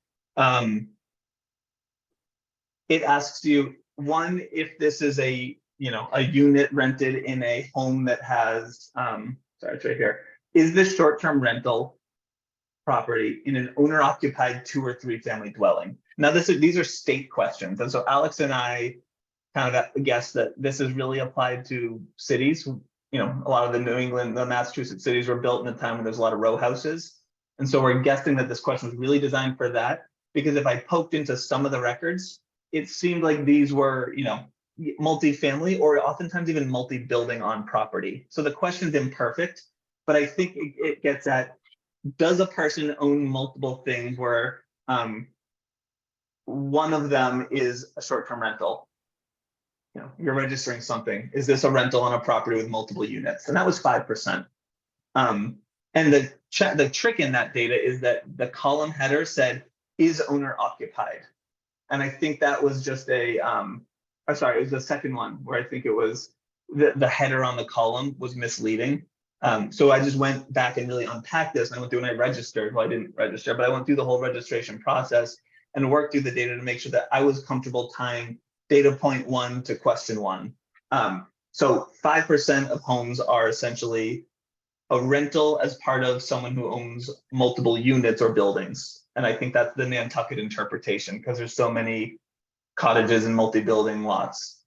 it asks you, one, if this is a, a unit rented in a home that has, sorry, it's right here. Is this short-term rental property in an owner-occupied 2 or 3 family dwelling? Now, these are state questions. And so Alex and I kind of guess that this is really applied to cities. A lot of the New England, the Massachusetts cities were built in a time when there's a lot of row houses. And so we're guessing that this question was really designed for that, because if I poked into some of the records, it seemed like these were, multi-family or oftentimes even multi-building on property. So the question's imperfect, but I think it gets at, does a person own multiple things where one of them is a short-term rental? You're registering something. Is this a rental on a property with multiple units? And that was 5%. And the trick in that data is that the column header said, is owner occupied? And I think that was just it was the second one where I think it was the header on the column was misleading. So I just went back and really unpacked this. And I went through and I registered. Well, I didn't register, but I went through the whole registration process and worked through the data to make sure that I was comfortable tying data point 1 to question 1. So 5% of homes are essentially a rental as part of someone who owns multiple units or buildings. And I think that's the Nantucket interpretation, because there's so many cottages and multi-building lots.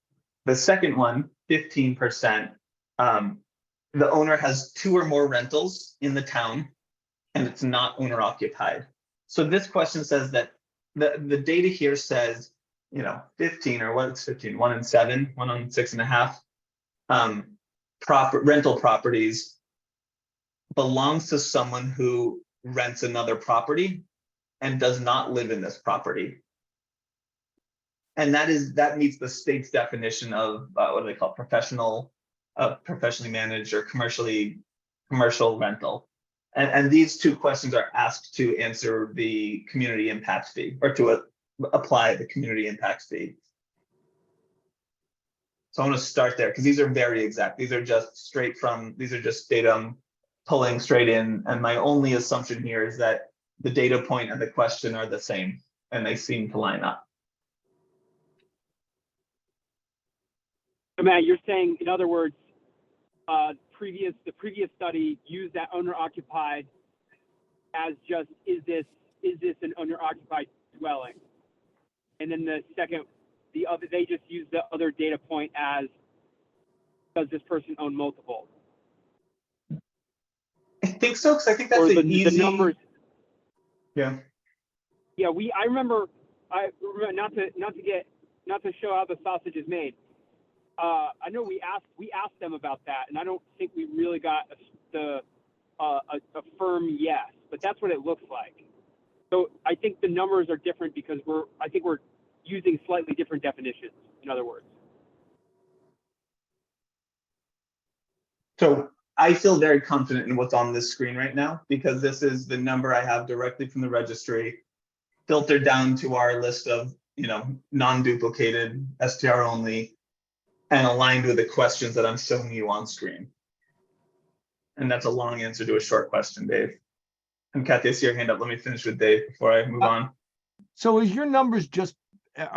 The second one, 15%, the owner has 2 or more rentals in the town and it's not owner occupied. So this question says that the data here says, 15, or what's 15, 1 in 7, 1 on 6.5, rental properties belongs to someone who rents another property and does not live in this property. And that meets the state's definition of what do they call professionally managed or commercial rental. And these 2 questions are asked to answer the community impact fee, or to apply the community impact fee. So I want to start there because these are very exact. These are just data I'm pulling straight in. And my only assumption here is that the data point and the question are the same and they seem to line up. So Matt, you're saying, in other words, the previous study used that owner occupied as just, is this an owner occupied dwelling? And then they just use the other data point as, does this person own multiple? I think so, because I think that's the easy. Numbers. Yeah. Yeah, I remember not to show how the sausage is made. I know we asked them about that, and I don't think we really got a firm yes, but that's what it looks like. So I think the numbers are different because we're using slightly different definitions, in other words. So I feel very confident in what's on this screen right now, because this is the number I have directly from the registry, filtered down to our list of, non-duplicated, STR only, and aligned with the questions that I'm showing you on screen. And that's a long answer to a short question, Dave. And Kathy, I see your hand up. Let me finish with Dave before I move on. So are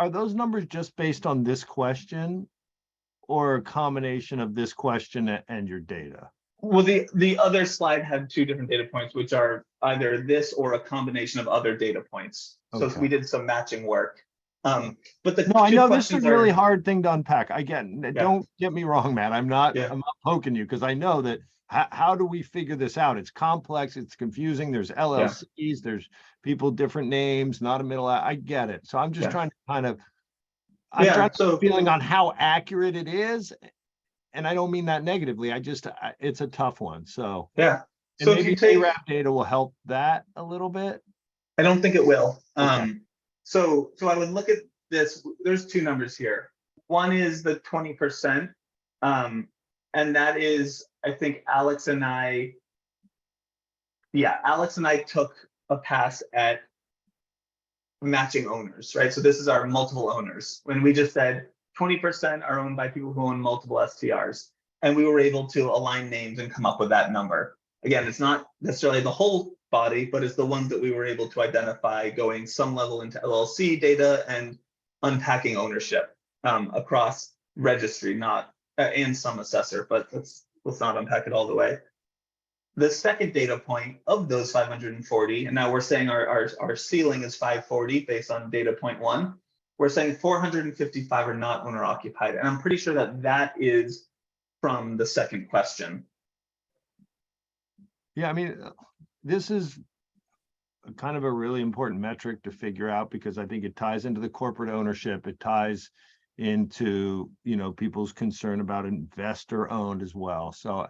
those numbers just based on this question, or a combination of this question and your data? Well, the other slide had 2 different data points, which are either this or a combination of other data points. So Okay. we did some matching work. But I know this is a really hard thing to unpack. Again, Yeah. Don't get me wrong, Matt. I'm not poking you, because I know that how do we figure this out? It's complex, it's confusing. There's LLCs, there's people, different names, not a middle. I get it. So I'm just trying to kind of, feeling on how accurate it is. And I don't mean that negatively. It's a tough one. So yeah. So maybe ARAP data will help that a little bit. I don't think it will. Okay. So I would look at this. There's 2 numbers here. One is the 20%. And that is, I think Alex and I took a pass at matching owners, right? So this is our multiple owners. When we just said 20% are owned by people who own multiple STRs. And we were able to align names and come up with that number. Again, it's not necessarily the whole body, but it's the ones that we were able to identify going some level into LLC data and unpacking ownership across registry, not and some assessor, but let's not unpack it all the way. The second data point of those 540, and now we're saying our ceiling is 540 based on data point 1. We're saying 455 are not owner occupied, and I'm pretty sure that that is from the second question. Yeah, I mean, this is kind of a really important metric to figure out, because I think it ties into the corporate ownership. It ties into, you know, people's concern about investor owned as well. So,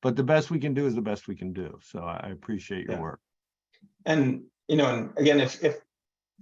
but the best we can do is the best we can do. So I appreciate your work. And, you know, and again, if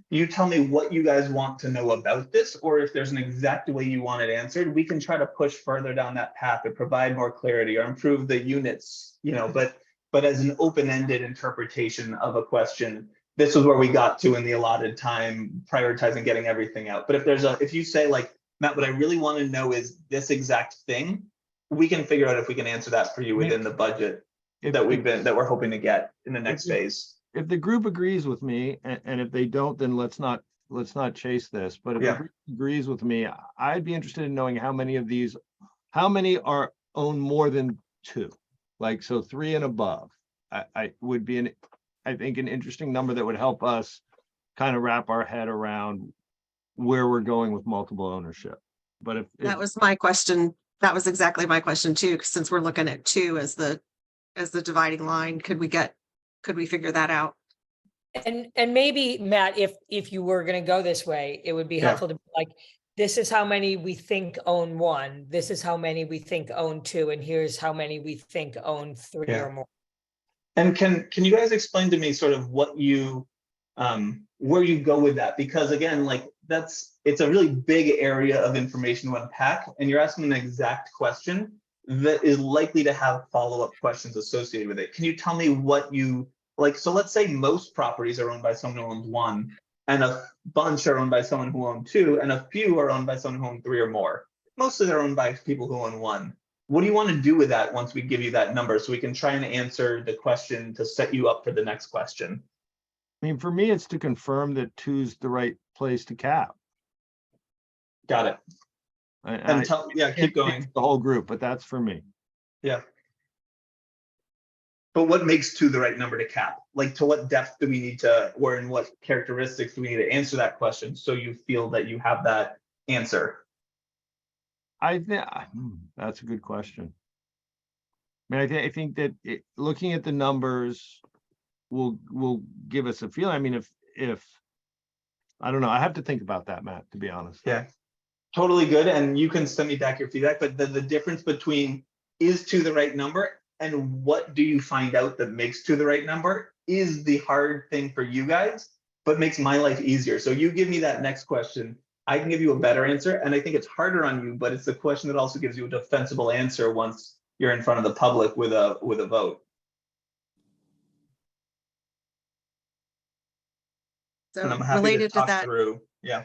you tell me what you guys want to know about this, or if there's an exact way you want it answered, we can try to push further down that path or provide more clarity or improve the units, you know, but as an open-ended interpretation of a question, this is where we got to in the allotted time, prioritizing getting everything out. But if you say like, Matt, what I really want to know is this exact thing, we can figure out if we can answer that for you within the budget that we're hoping to get in the next phase. If the group agrees with me, and if they don't, then let's not chase this. But if the group agrees with me, I'd be interested in knowing how many of these, how many are owned more than 2, like, so 3 and above. I would be I think an interesting number that would help us kind of wrap our head around where we're going with multiple ownership. But if That was my question. That was exactly my question too, 'cause since we're looking at 2 as the dividing line, could we figure that out? And maybe, Matt, if you were gonna go this way, it would be helpful to be like, this is how many we think own 1, this is how many we think own 2, and here's how many we think own 3 or more. And can you guys explain to me sort of what you where you go with that? Because again, like it's a really big area of information to unpack, and you're asking an exact question that is likely to have follow-up questions associated with it. Can you tell me what you like? So let's say most properties are owned by someone who owns 1, and a bunch are owned by someone who owns 2, and a few are owned by someone who owns 3 or more. Mostly they're owned by people who own 1. What do you want to do with that once we give you that number, so we can try and answer the question to set you up for the next question? I mean, for me, it's to confirm that 2's the right place to cap. Got it. And keep going. The whole group, but that's for me. Yeah. But what makes 2 the right number to cap? Like, to what depth do we need to, or in what characteristics do we need to answer that question so you feel that you have that answer? I think that's a good question. I mean, I think that looking at the numbers will give us a feeling. I mean, if I don't know, I have to think about that, Matt, to be honest. Yeah, totally good. And you can send me back your feedback, but the difference between is 2 the right number and what do you find out that makes 2 the right number is the hard thing for you guys, but makes my life easier. So you give me that next question, I can give you a better answer. And I think it's harder on you, but it's the question that also gives you a defensible answer once you're in front of the public with a vote. So And I'm happy related to talk that, through. Yeah.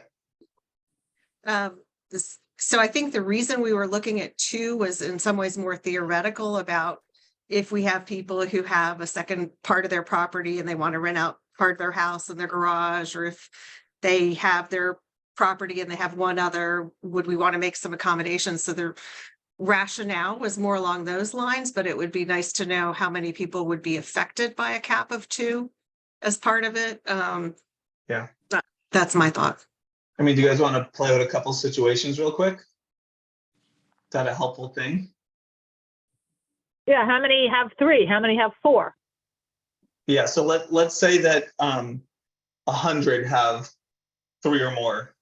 So I think the reason we were looking at 2 was in some ways more theoretical about if we have people who have a second part of their property and they want to rent out part of their house and their garage, or if they have their property and they have one other, would we want to make some accommodations? So the rationale was more along those lines, but it would be nice to know how many people would be affected by a cap of 2 as part of it. Yeah. That's my thought. I mean, do you guys want to play out a couple situations real quick? Is that a helpful thing? Yeah, how many have 3? How many have 4? Yeah, so let's say that 100 have 3 or more.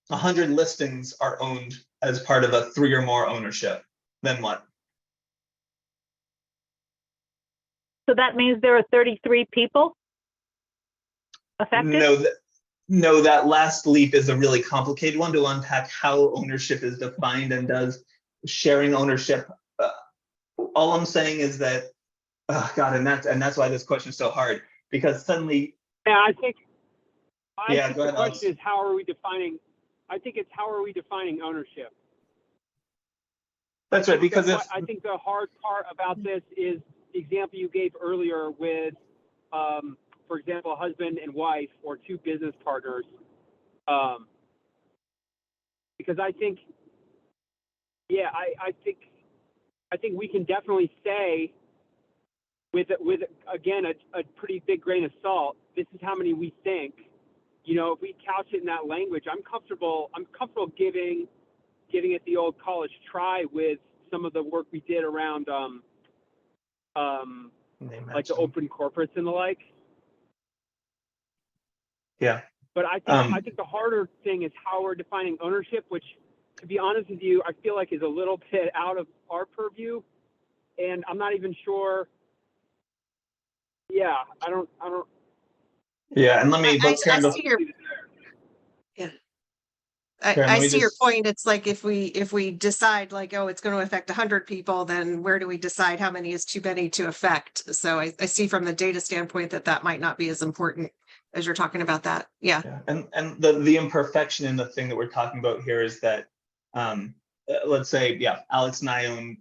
100 listings are owned as part of a 3 or more ownership. Then what? So that means there are 33 people affected? No, that last leap is a really complicated one to unpack how ownership is defined and does sharing ownership. All I'm saying is that, God, and that's why this question is so hard, because suddenly. Yeah, I think go ahead, the question is how are we defining? I think it's how are we defining ownership? That's right, because I think the hard part about this is the example you gave earlier with, for example, a husband and wife or 2 business partners. Because I think, yeah, I think we can definitely say with again a pretty big grain of salt, this is how many we think. You know, if we couch it in that language, I'm comfortable giving it the old college try with some of the work we did around like the open corporates and the like. Yeah. But I think the harder thing is how we're defining ownership, which, to be honest with you, I feel like is a little bit out of our purview, and I'm not even sure. Yeah, I don't. Yeah, and let me. I see your. Yeah. I see your point. It's like if we decide like, oh, it's going to affect 100 people, then where do we decide how many is too many to affect? So I see from the data standpoint that might not be as important as you're talking about that. Yeah. And the imperfection in the thing that we're talking about here is that, let's say, yeah, Alex and I own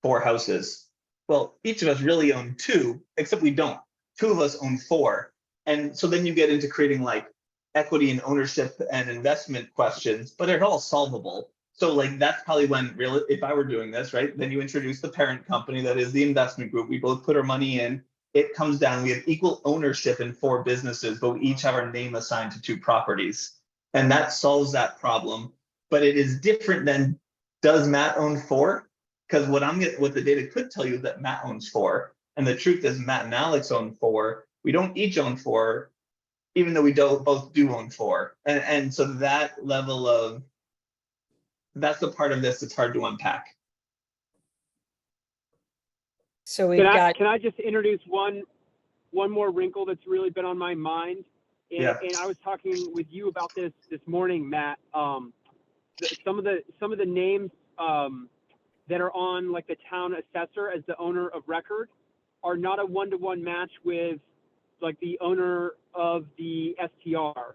4 houses. Well, each of us really own 2, except we don't. 2 of us own 4. And so then you get into creating like equity and ownership and investment questions, but they're all solvable. So like that's probably when really, if I were doing this, right, then you introduce the parent company that is the investment group. We both put our money in. It comes down, we have equal ownership in 4 businesses, but we each have our name assigned to 2 properties. And that solves that problem. But it is different than, does Matt own 4? Because what the data could tell you is that Matt owns 4. And the truth is Matt and Alex own 4. We don't each own 4, even though we both do own 4. And so that level of, that's the part of this that's hard to unpack. So we've got. Can I just introduce one more wrinkle that's really been on my mind? And I was talking with you about this morning, Matt. Some of the names that are on like the town assessor as the owner of record are not a one-to-one match with like the owner of the STR.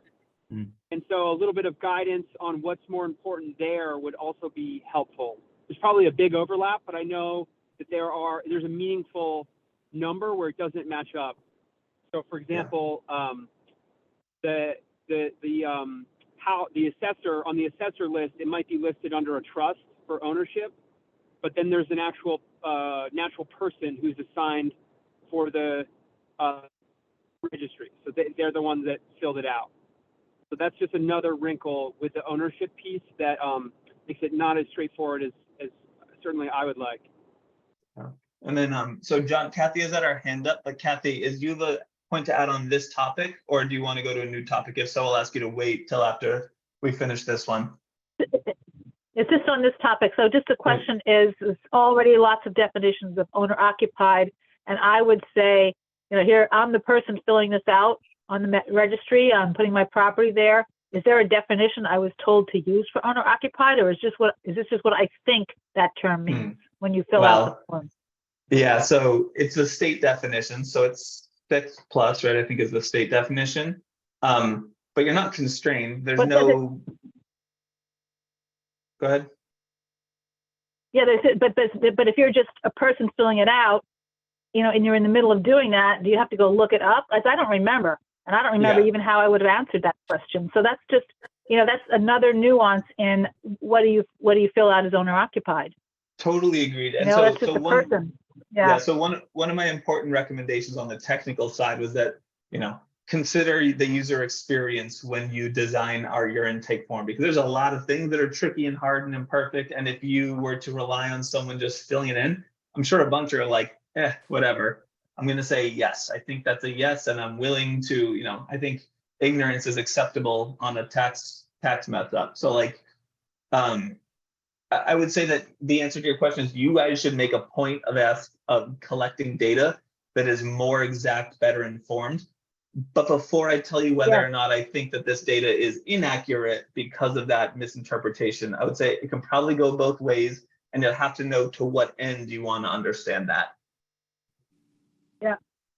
And so a little bit of guidance on what's more important there would also be helpful. There's probably a big overlap, but I know that there's a meaningful number where it doesn't match up. So for example, how the assessor on the assessor list, it might be listed under a trust for ownership, but then there's an actual natural person who's assigned for the registry. So they're the ones that filled it out. So that's just another wrinkle with the ownership piece that makes it not as straightforward as certainly I would like. And then, so John, Kathy is at our hand up, but Kathy, is you the point to add on this topic, or do you want to go to a new topic? If so, I'll ask you to wait till after we finish this one. It's just on this topic. So just the question is already lots of definitions of owner occupied. And I would say, here, I'm the person filling this out on the registry. I'm putting my property there. Is there a definition I was told to use for owner occupied, or is this just what I think that term means when you fill out the form? Yeah, so it's a state definition. So it's 6+, right? I think is the state definition. But you're not constrained. There's no. Go ahead. Yeah, but if you're just a person filling it out, and you're in the middle of doing that, do you have to go look it up? As I don't remember, and I don't remember even how I would have answered that question. So that's just, that's another nuance in what do you fill out as owner occupied? Totally agreed. And that's just a person. Yeah. So one of my important recommendations on the technical side was that, consider the user experience when you design your intake form, because there's a lot of things that are tricky and hard and imperfect. And if you were to rely on someone just filling it in, I'm sure a bunch are like, whatever. I'm going to say yes. I think that's a yes. And I'm willing to, I think ignorance is acceptable on a tax mess up. So like, I would say that the answer to your question is you guys should make a point of collecting data that is more exact, better informed. But before I tell you whether or not I think that this data is inaccurate because of that misinterpretation, I would say it can probably go both ways, and you'll have to know to what end you want to understand that. Yeah,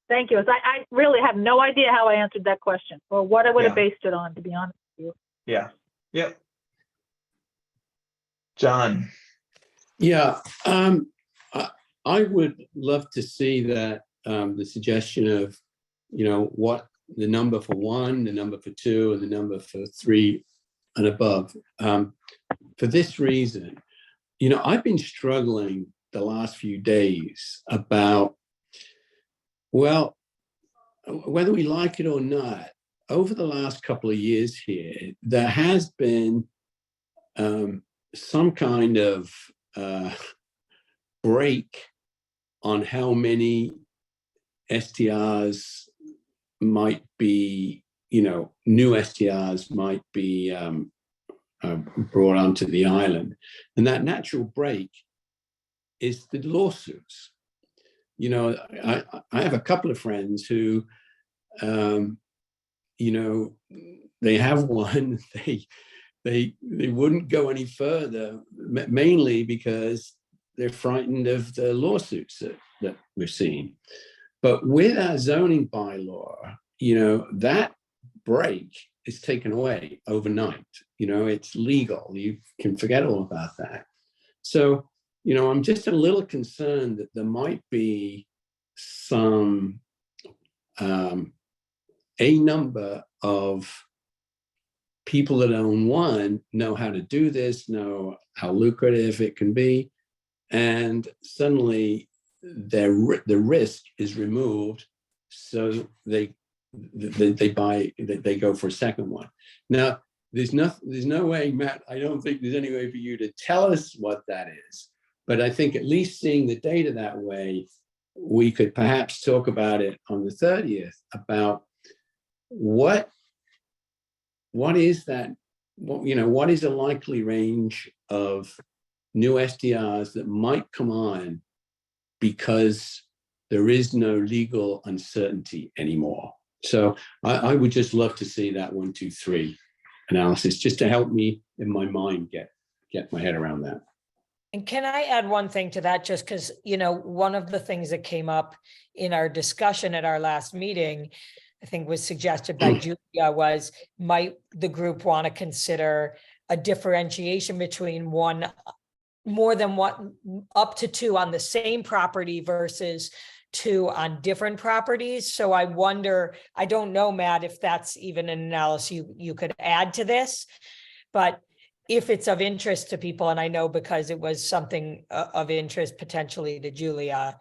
thank you. I really have no idea how I answered that question or what I would have based it on, to be honest with you. Yeah. Yep. John. Yeah, I would love to see that the suggestion of, what the number for 1, the number for 2, and the number for 3 and above. For this reason, I've been struggling the last few days about, well, whether we like it or not, over the last couple of years here, there has been some kind of break on how many STRs might be, new STRs might be brought onto the island. And that natural break is the lawsuits. I have a couple of friends who, they have one, they wouldn't go any further, mainly because they're frightened of the lawsuits that we're seeing. But with our zoning bylaw, that break is taken away overnight. It's legal. You can forget all about that. So, I'm just a little concerned that there might be some, a number of people that own one know how to do this, know how lucrative it can be, and suddenly the risk is removed, so they go for a second one. Now, there's no way, Matt, I don't think there's any way for you to tell us what that is, but I think at least seeing the data that way, we could perhaps talk about it on the 30th about what is that, what is a likely range of new SDRs that might come on because there is no legal uncertainty anymore. So I would just love to see that 1, 2, 3 analysis, just to help me in my mind get my head around that. And can I add one thing to that, just because, one of the things that came up in our discussion at our last meeting, I think was suggested by Julia, was might the group want to consider a differentiation between more than one, up to 2 on the same property versus 2 on different properties. So I wonder, I don't know, Matt, if that's even an analysis you could add to this, but if it's of interest to people, and I know because it was something of interest potentially to Julia,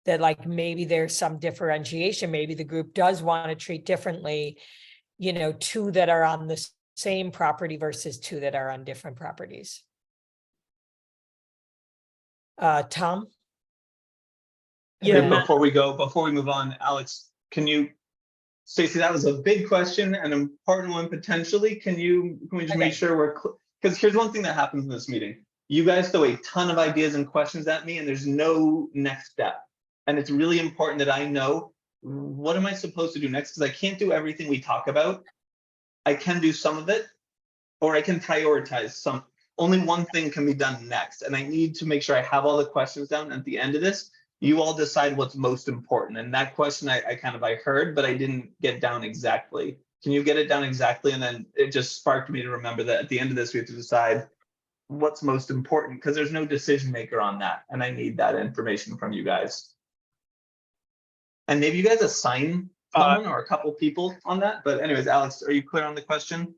that like maybe there's some differentiation, maybe the group does want to treat differently, 2 that are on the same property versus 2 that are on different properties. Tom? Yeah, before we move on, Alex, Stacey, that was a big question, an important one potentially. Can we just make sure because here's one thing that happens in this meeting. You guys throw a ton of ideas and questions at me and there's no next step. And it's really important that I know, what am I supposed to do next? Because I can't do everything we talk about. I can do some of it, or I can prioritize some. Only one thing can be done next. And I need to make sure I have all the questions down. At the end of this, you all decide what's most important. And that question I heard, but I didn't get down exactly. Can you get it down exactly? And then it just sparked me to remember that at the end of this, we have to decide what's most important, because there's no decision maker on that. And I need that information from you guys. And maybe you guys assign someone or a couple people on that. But anyways, Alex, are you clear on the question?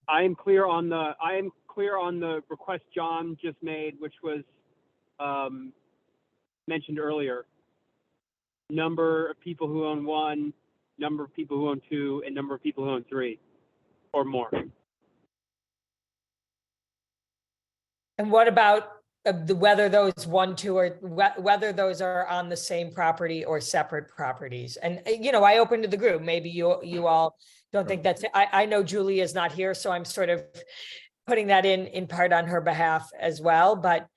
I am clear on the request John just made, which was mentioned earlier. Number of people who own 1, number of people who own 2, and number of people who own 3 or more. And what about whether those 1, 2, or whether those are on the same property or separate properties? And I open to the group. Maybe you all don't think that's. I know Julie is not here, so I'm sort of putting that in part on her behalf as well. But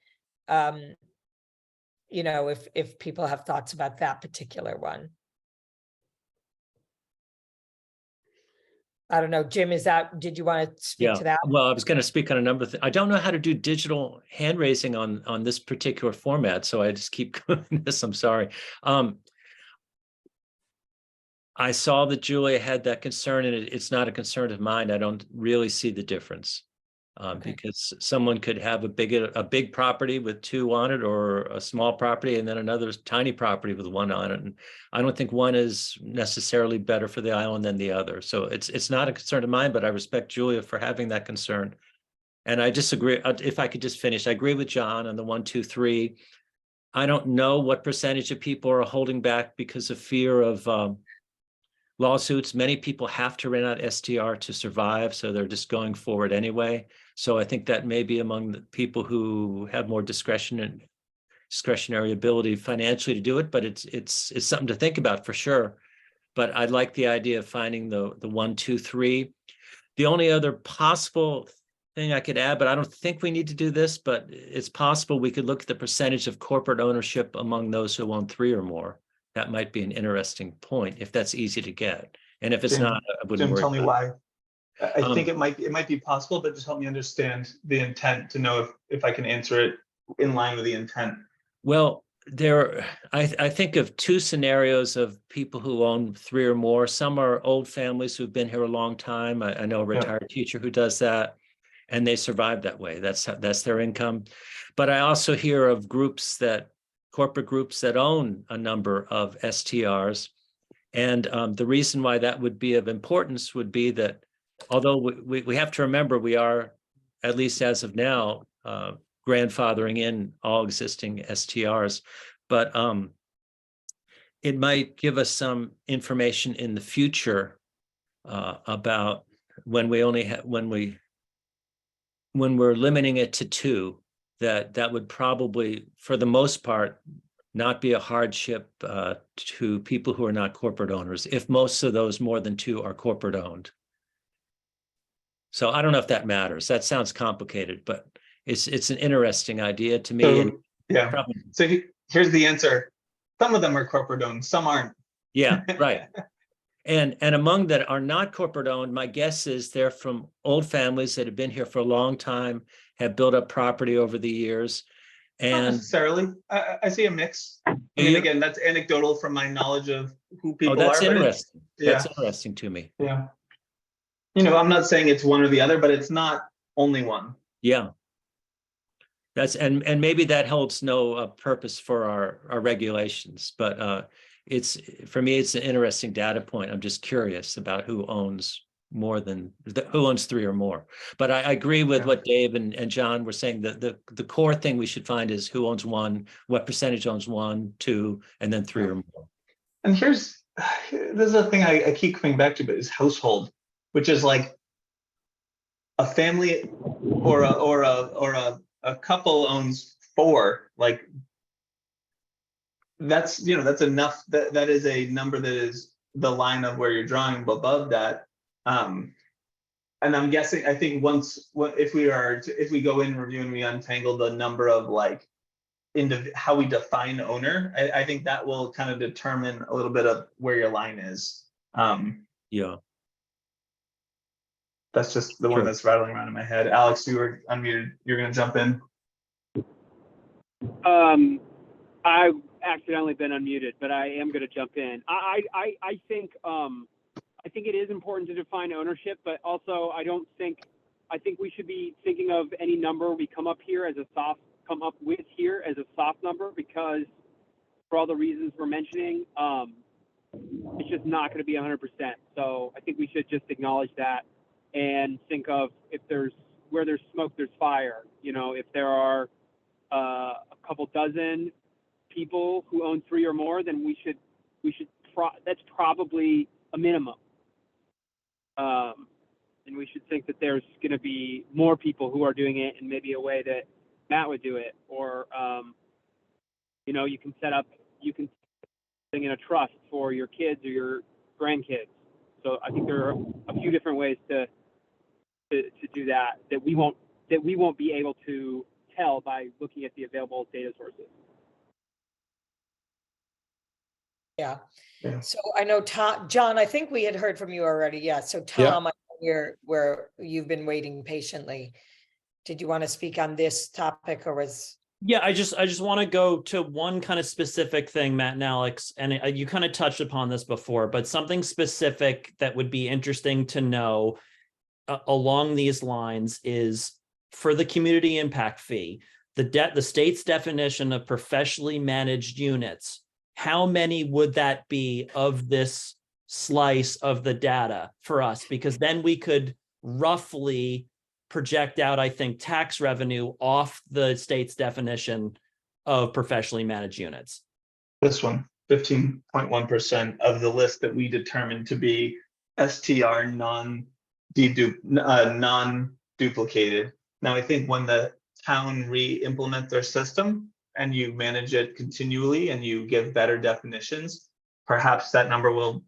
if people have thoughts about that particular one. I don't know, Jim, did you want to speak to that? Well, I was going to speak on a number of things. I don't know how to do digital hand raising on this particular format, so I just keep doing this. I'm sorry. I saw that Julia had that concern, and it's not a concern of mine. I don't really see the difference. Okay. Because someone could have a big property with 2 on it, or a small property and then another tiny property with 1 on it. And I don't think one is necessarily better for the island than the other. So it's not a concern of mine, but I respect Julia for having that concern. And I disagree. If I could just finish, I agree with John on the 1, 2, 3. I don't know what percentage of people are holding back because of fear of lawsuits. Many people have to rent out STR to survive, so they're just going forward anyway. So I think that may be among the people who have more discretion and discretionary ability financially to do it, but it's something to think about for sure. But I'd like the idea of finding the 1, 2, 3. The only other possible thing I could add, but I don't think we need to do this, but it's possible we could look at the percentage of corporate ownership among those who own 3 or more. That might be an interesting point if that's easy to get. And if it's Jim, not, I wouldn't Jim, worry tell me about it. why. I think it might be possible, but just help me understand the intent to know if I can answer it in line with the intent. Well, I think of 2 scenarios of people who own 3 or more. Some are old families who've been here a long time. I know a retired teacher who does that, and they survive that way. That's their income. But I also hear of corporate groups that own a number of STRs. And the reason why that would be of importance would be that although we have to remember we are, at least as of now, grandfathering in all existing STRs, but it might give us some information in the future about when we're limiting it to 2, that would probably, for the most part, not be a hardship to people who are not corporate owners, if most of those more than 2 are corporate owned. So I don't know if that matters. That sounds complicated, but it's an interesting idea to me. So, yeah. So here's the answer. Some of them are corporate owned, some aren't. Yeah, right. And among that are not corporate owned, my guess is they're from old families that have been here for a long time, have built up property over the years. Not And necessarily. I see a mix. I mean, again, that's anecdotal from my knowledge of who people that's are. Interesting. But That's interesting to me. Yeah. I'm not saying it's one or the other, but it's not only one. Yeah. And maybe that holds no purpose for our regulations, but for me, it's an interesting data point. I'm just curious about who owns 3 or more. But I agree with what Dave and John were saying. The core thing we should find is who owns 1, what percentage owns 1, 2, and then 3 or more. And this is a thing I keep coming back to, but is household, which is like a family or a couple owns 4. Like that's enough. That is a number that is the line of where you're drawing above that. And I'm guessing, I think if we go in review and we untangle the number of like how we define owner, I think that will kind of determine a little bit of where your line is. Yeah. That's just the one that's rattling around in my head. Alex, you were unmuted. You're going to jump in. I've accidentally been unmuted, but I am going to jump in. I think it is important to define ownership, but also I think we should be thinking of any number we come up with here as a soft number, because for all the reasons we're mentioning, it's just not going to be 100%. So I think we should just acknowledge that and think of where there's smoke, there's fire. If there are a couple dozen people who own 3 or more, then that's probably a minimum. And we should think that there's going to be more people who are doing it in maybe a way that Matt would do it, or you can thing in a trust for your kids or your grandkids. So I think there are a few different ways to do that we won't be able to tell by looking at the available data sources. Yeah. So I know Tom, John, I think we had heard from you already. Yeah. So Tom, where you've been waiting patiently. Did you want to speak on this topic, or was? Yeah, I just want to go to one kind of specific thing, Matt and Alex, and you kind of touched upon this before, but something specific that would be interesting to know along these lines is for the community impact fee, the state's definition of professionally managed units, how many would that be of this slice of the data for us? Because then we could roughly project out, I think, tax revenue off the state's definition of professionally managed units. This one, 15.1% of the list that we determined to be STR non-duplicated. Now, I think when the town re-implement their system and you manage it continually and you give better definitions, perhaps that number will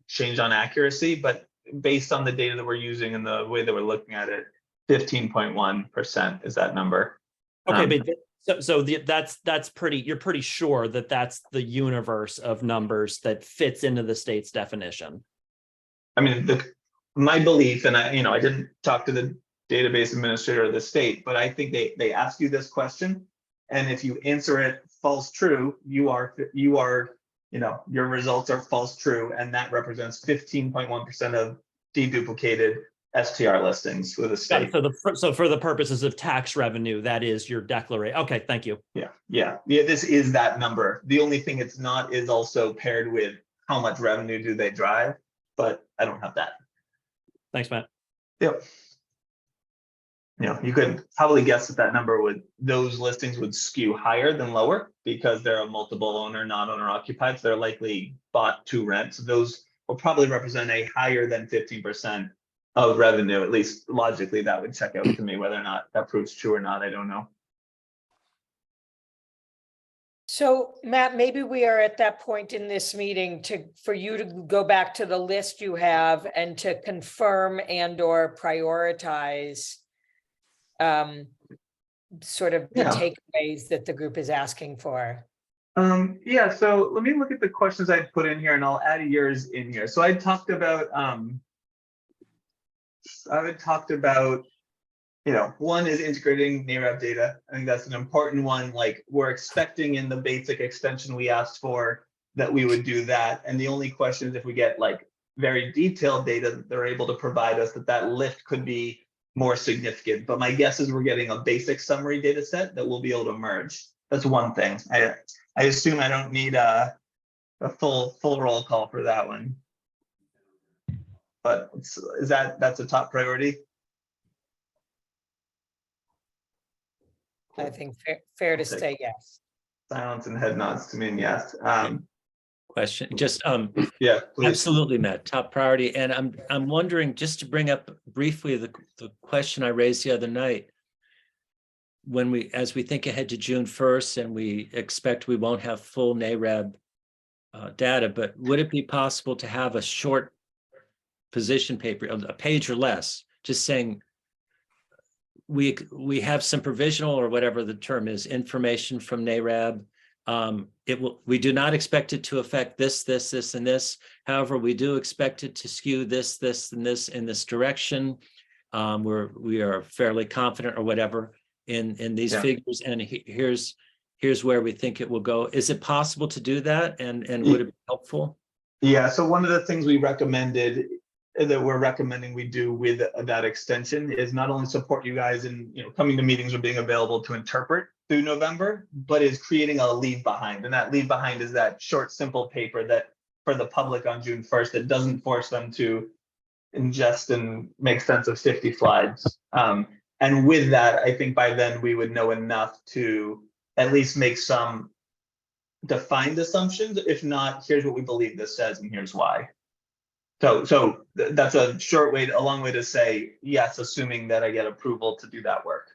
change on accuracy, but based on the data that we're using and the way that we're looking at it, 15.1% is that number. Okay, but that's pretty, you're pretty sure that that's the universe of numbers that fits into the state's definition. I mean, my belief, and I didn't talk to the database administrator of the state, but I think they ask you this question, and if you answer it false true, your results are false true, and that represents 15.1% of deduplicated STR listings with the state. So for the purposes of tax revenue, that is your declaration. Okay, thank you. Yeah. This is that number. The only thing it's not is also paired with how much revenue do they drive, but I don't have that. Thanks, Matt. Yep. You could probably guess that number those listings would skew higher than lower because they're a multiple owner, not owner occupied. So they're likely bought to rent. So those will probably represent a higher than 15% of revenue. At least logically, that would check out to me. Whether or not that proves true or not, I don't know. So Matt, maybe we are at that point in this meeting for you to go back to the list you have and to confirm and or prioritize sort of the takeaways that the group is asking for. Yeah, so let me look at the questions I put in here and I'll add yours in here. So I talked about one is integrating NAREB data. I think that's an important one. Like we're expecting in the basic extension we asked for that we would do that. And the only question is if we get like very detailed data that they're able to provide us, that lift could be more significant. But my guess is we're getting a basic summary data set that we'll be able to merge. That's one thing. I assume I don't need a full roll call for that one. But that's a top priority? I think fair to say yes. Silence and head nods to mean yes. Question, just yeah, please. Absolutely, Matt, top priority. And I'm wondering, just to bring up briefly the question I raised the other night, as we think ahead to June 1st and we expect we won't have full NAREB data, but would it be possible to have a short position paper, a page or less, just saying we have some provisional or whatever the term is, information from NAREB. We do not expect it to affect this, and this. However, we do expect it to skew this, and this in this direction. We are fairly confident or whatever in these figures, and here's where we think it will go. Is it possible to do that, and would it be helpful? Yeah, so one of the things we recommended that we're recommending we do with that extension is not only support you guys in coming to meetings or being available to interpret through November, but is creating a leave behind. And that leave behind is that short, simple paper that for the public on June 1st, that doesn't force them to ingest and make sense of 50 slides. And with that, I think by then we would know enough to at least make some defined assumptions. If not, here's what we believe this says and here's why. So that's a long way to say yes, assuming that I get approval to do that work.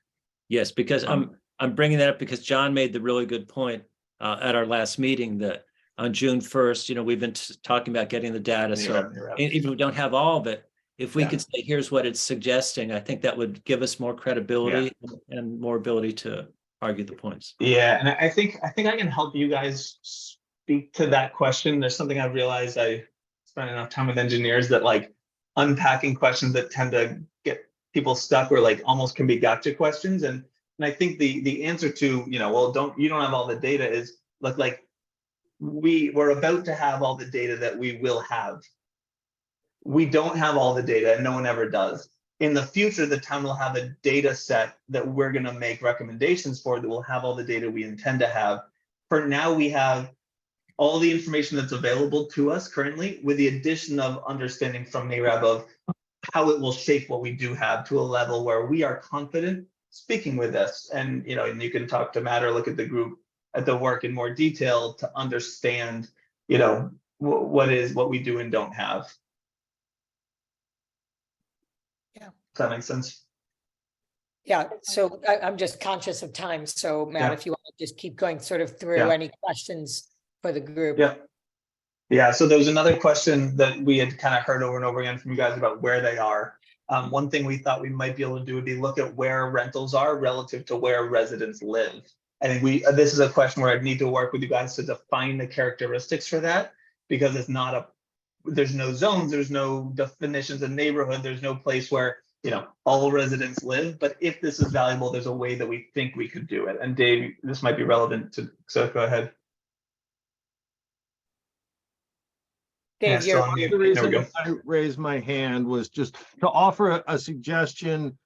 Yes, because I'm bringing that up because John made the really good point at our last meeting that on June 1st, we've been talking about getting the data. So even if we don't have all of it, if we could say, here's what it's suggesting, I think that would give us more credibility and more ability to argue the points. Yeah, and I think I can help you guys speak to that question. There's something I've realized I spend enough time with engineers that like unpacking questions that tend to get people stuck or like almost can be gotcha questions. And I think the answer to, you don't have all the data is like we're about to have all the data that we will have. We don't have all the data and no one ever does. in the future, the town will have a data set that we're going to make recommendations for that will have all the data we intend to have. For now, we have all the information that's available to us currently, with the addition of understanding from NARAB of how it will shape what we do have to a level where we are confident speaking with this. And, you know, and you can talk to Matt or look at the group at the work in more detail to understand, you know, what we do and don't have. Yeah. Does that make sense? Yeah, so I'm just conscious of time. So Matt, Yeah. if you want to just keep going sort of through Yeah. any questions for the group. Yeah. Yeah, so there was another question that we had kind of heard over and over again from you guys about where they are. One thing we thought we might be able to do would be look at where rentals are relative to where residents live. I think this is a question where I'd need to work with you guys to define the characteristics for that, because it's not there's no zones, there's no definitions of neighborhood, there's no place where, you know, all residents live. But if this is valuable, there's a way that we think we could do it. And Dave, this might be relevant to, so go ahead. Dave, Yeah, you're. so The there we reason go. I raised my hand was just to offer a suggestion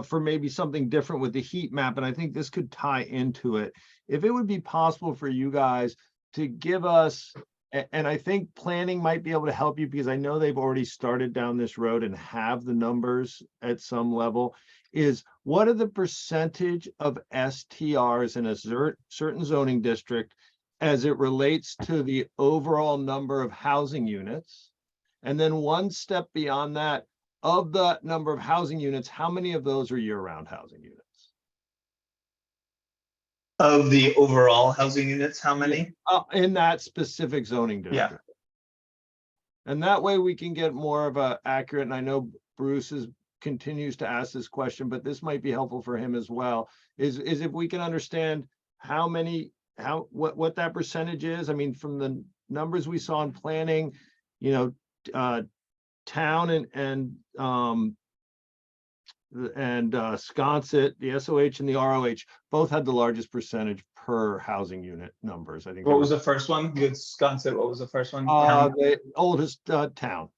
for maybe something different with the heat map, and I think this could tie into it. If it would be possible for you guys to give us, and I think planning might be able to help you, because I know they've already started down this road and have the numbers at some level, is what are the percentage of STRs in a certain zoning district as it relates to the overall number of housing units? And then one step beyond that, of the number of housing units, how many of those are year-round housing units? Of the overall housing units, how many? In that specific zoning district. And that way we can get more of a accurate, and I know Bruce continues to ask this question, but this might be helpful for him as well, is if we can understand how many, what that percentage is. I mean, from the numbers we saw in planning, you know, town and Sconset, the SOH and the ROH both had the largest percentage per housing unit numbers. I think. What was the first one? Good Sconset. What was the first one? The oldest town.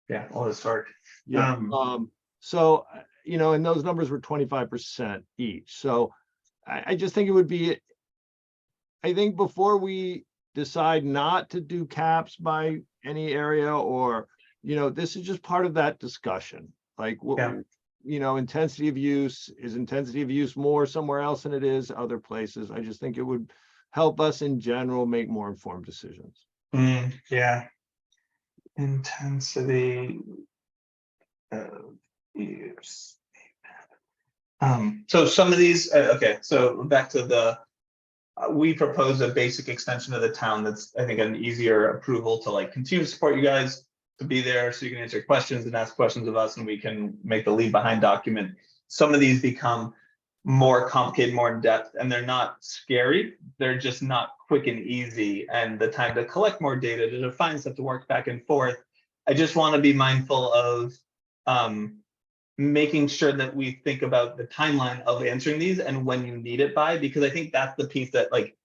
Yeah, oldest historic. Yeah. So, you know, and those numbers were 25% each. So I just think it would be, I think before we decide not to do caps by any area, or, you know, this is just part of that discussion. Like, you know, intensity of use, is intensity of use more somewhere else than it is other places? I just think it would help us in general make more informed decisions. Yeah. Intensity of use. So some of these, okay, so back to the, we propose a basic extension of the town that's, I think, an easier approval to like continue to support you guys, to be there so you can answer questions and ask questions of us, and we can make the leave behind document. Some of these become more complicated, more in depth, and they're not scary. They're just not quick and easy. And the time to collect more data, to define stuff, to work back and forth. I just want to be mindful of making sure that we think about the timeline of answering these and when you need it by, because I think that's the piece that, like,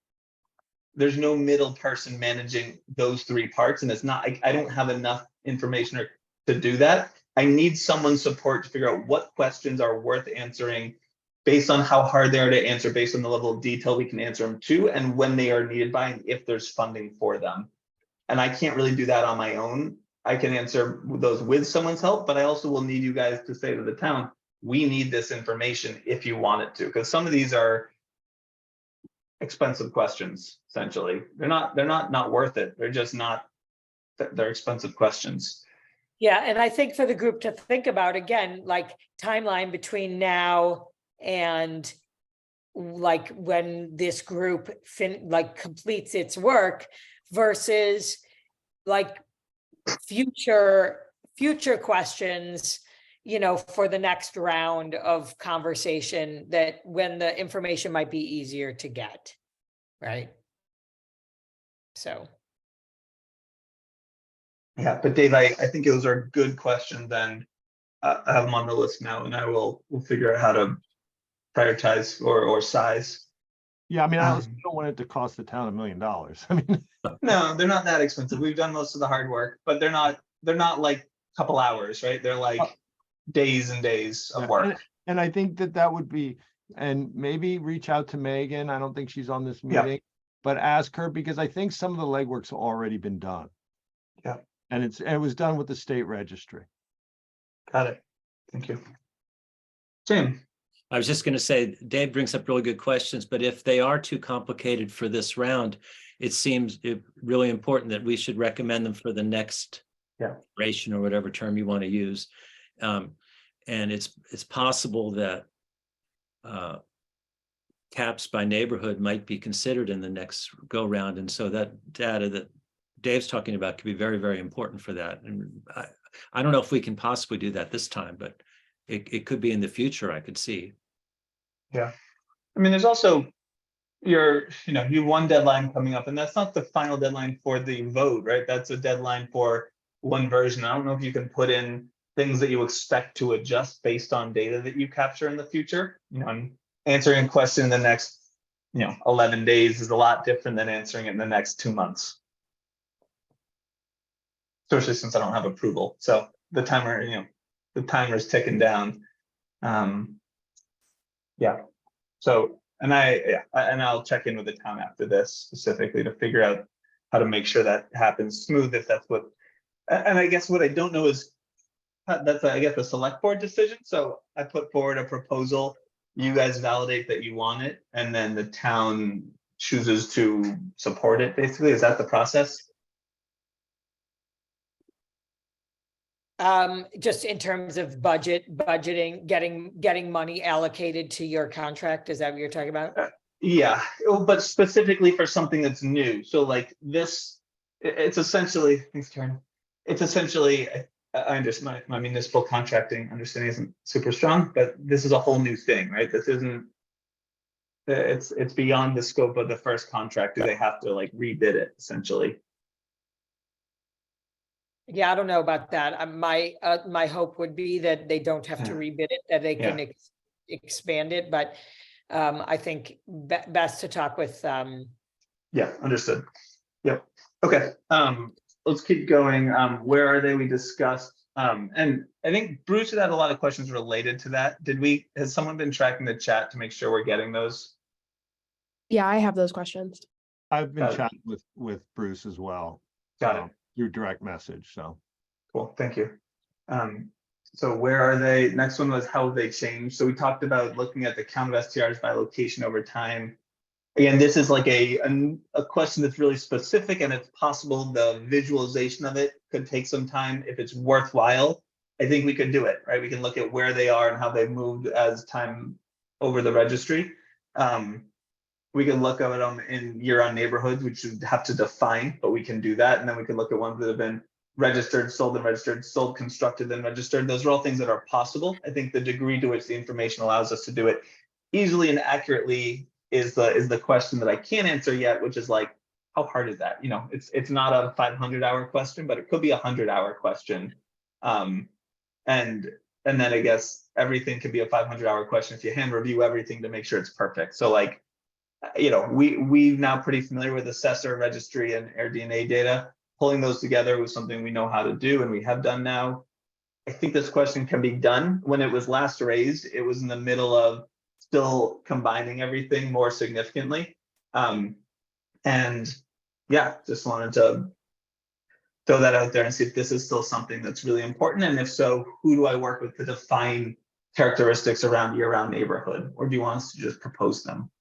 there's no middle person managing those three parts. And it's not, I don't have enough information to do that. I need someone's support to figure out what questions are worth answering based on how hard they are to answer, based on the level of detail we can answer them to, and when they are needed by, and if there's funding for them. And I can't really do that on my own. I can answer those with someone's help, but I also will need you guys to say to the town, we need this information if you want it to, because some of these are expensive questions. Essentially, they're not worth it. They're just not, they're expensive questions. Yeah, and I think for the group to think about, again, like timeline between now and like when this group completes its work versus like future questions, you know, for the next round of conversation, that when the information might be easier to get, right? So. Yeah, but Dave, I think those are good questions, and I have them on the list now, and we'll figure out how to prioritize or size. Yeah, I mean, I also don't want it to cost the town $1 million. I mean, no, they're not that expensive. We've done most of the hard work, but they're not like a couple hours, right? They're like days and days of Yeah, work. And I think that that would be, and maybe reach out to Megan. I don't think she's on this Yeah. meeting, but ask her because I think some of the legwork's already been done. Yeah. And it was done with the state registry. Got it. Thank you. Jim. I was just going to say, Dave brings up really good questions, but if they are too complicated for this round, it seems really important that we should recommend them for the next iteration or whatever term you want to use. And it's possible that caps by neighborhood might be considered in the next go round. And so that data that Dave's talking about could be very, very important for that. And I don't know if we can possibly do that this time, but it could be in the future, I could see. Yeah. I mean, there's also you have one deadline coming up, and that's not the final deadline for the vote, right? That's a deadline for one version. I don't know if you can put in things that you expect to adjust based on data that you capture in the future. And answering a question in the next, 11 days is a lot different than answering it in the next 2 months. Especially since I don't have approval. So the timer's ticking down. Yeah. So, and I'll check in with the town after this specifically to figure out how to make sure that happens smooth if that's what, and I guess what I don't know is that's, I guess, a select board decision. So I put forward a proposal, you guys validate that you want it, and then the town chooses to support it, basically. Is that the process? Just in terms of budgeting, getting money allocated to your contract, is that what you're talking about? Yeah, but specifically for something that's new. So like this, it's essentially, thanks Karen. It's essentially, I understand my municipal contracting understanding isn't super strong, but this is a whole new thing, right? This isn't, it's beyond the scope of the first contract. Do they have to like rebid it essentially? Yeah, I don't know about that. My hope would be that they don't have to rebid it, that they can expand it, but I think best to talk with. Yeah, understood. Yep. Okay. Let's keep going. Where are they? We discussed. And I think Bruce had a lot of questions related to that. Has someone been tracking the chat to make sure we're getting those? Yeah, I have those questions. I've been chatting with Bruce as well. Got it. Through direct message, so. Cool, thank you. So where are they? Next one was how they changed. So we talked about looking at the count of STRs by location over time. Again, this is like a question that's really specific, and it's possible the visualization of it could take some time. If it's worthwhile, I think we could do it, right? We can look at where they are and how they've moved as time over the registry. We can look at them in year-round neighborhoods, which would have to define, but we can do that. And then we can look at ones that have been registered, sold and registered, sold, constructed, and registered. Those are all things that are possible. I think the degree to which the information allows us to do it easily and accurately is the question that I can't answer yet, which is like, how hard is that? It's not a 500-hour question, but it could be a 100-hour question. And then I guess everything can be a 500-hour question if you hand review everything to make sure it's perfect. So like, we're now pretty familiar with assessor, registry, and AirDNA data. Pulling those together was something we know how to do, and we have done now. I think this question can be done. When it was last raised, it was in the middle of still combining everything more significantly. And yeah, just wanted to throw that out there and see if this is still something that's really important. And if so, who do I work with to define characteristics around year-round neighborhood? Or do you want us to just propose them?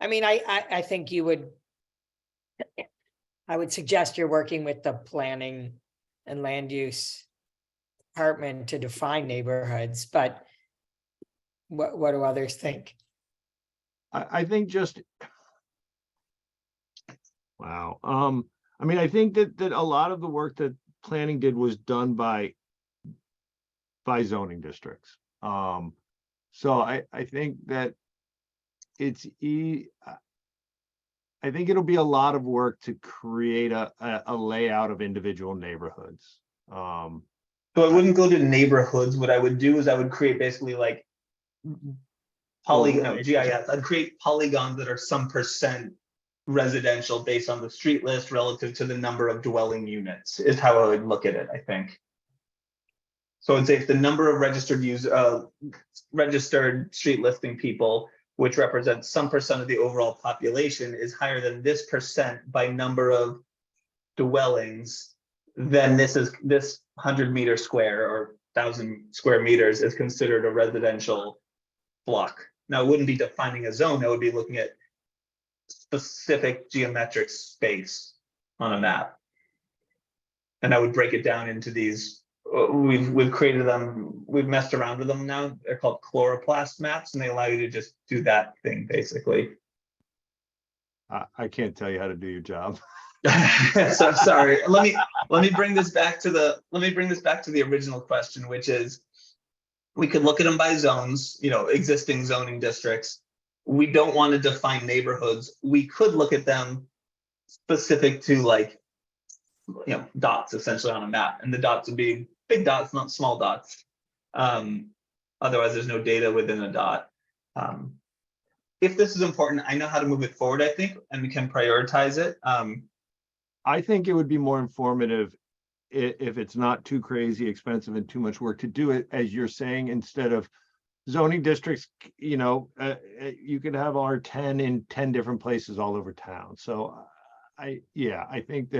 I mean, I think I would suggest you're working with the planning and land use department to define neighborhoods, but what do others think? I think just, wow. I mean, I think that a lot of the work that planning did was done by zoning districts. So I think that I think it'll be a lot of work to create a layout of individual neighborhoods. So I wouldn't go to neighborhoods. What I would do is I would create basically like GIS. I'd create polygons that are some percent residential based on the street list relative to the number of dwelling units is how I would look at it, I think. So I'd say if the number of registered street listing people, which represents some percent of the overall population, is higher than this percent by number of dwellings, then this 100-meter square or 1,000 square meters is considered a residential block. Now, it wouldn't be defining a zone. I would be looking at specific geometric space on a map. And I would break it down into these. We've created them. We've messed around with them now. They're called chloroplast maps, and they allow you to just do that thing basically. I can't tell you how to do your job. So sorry. Let me bring this back to the original question, which is we could look at them by zones, existing zoning districts. We don't want to define neighborhoods. We could look at them specific to dots essentially on a map, and the dots would be big dots, not small dots. Otherwise, there's no data within a dot. If this is important, I know how to move it forward, I think, and we can prioritize it. I think it would be more informative if it's not too crazy expensive and too much work to do it, as you're saying, instead of zoning districts, you could have R10 in 10 different places all over town. So I think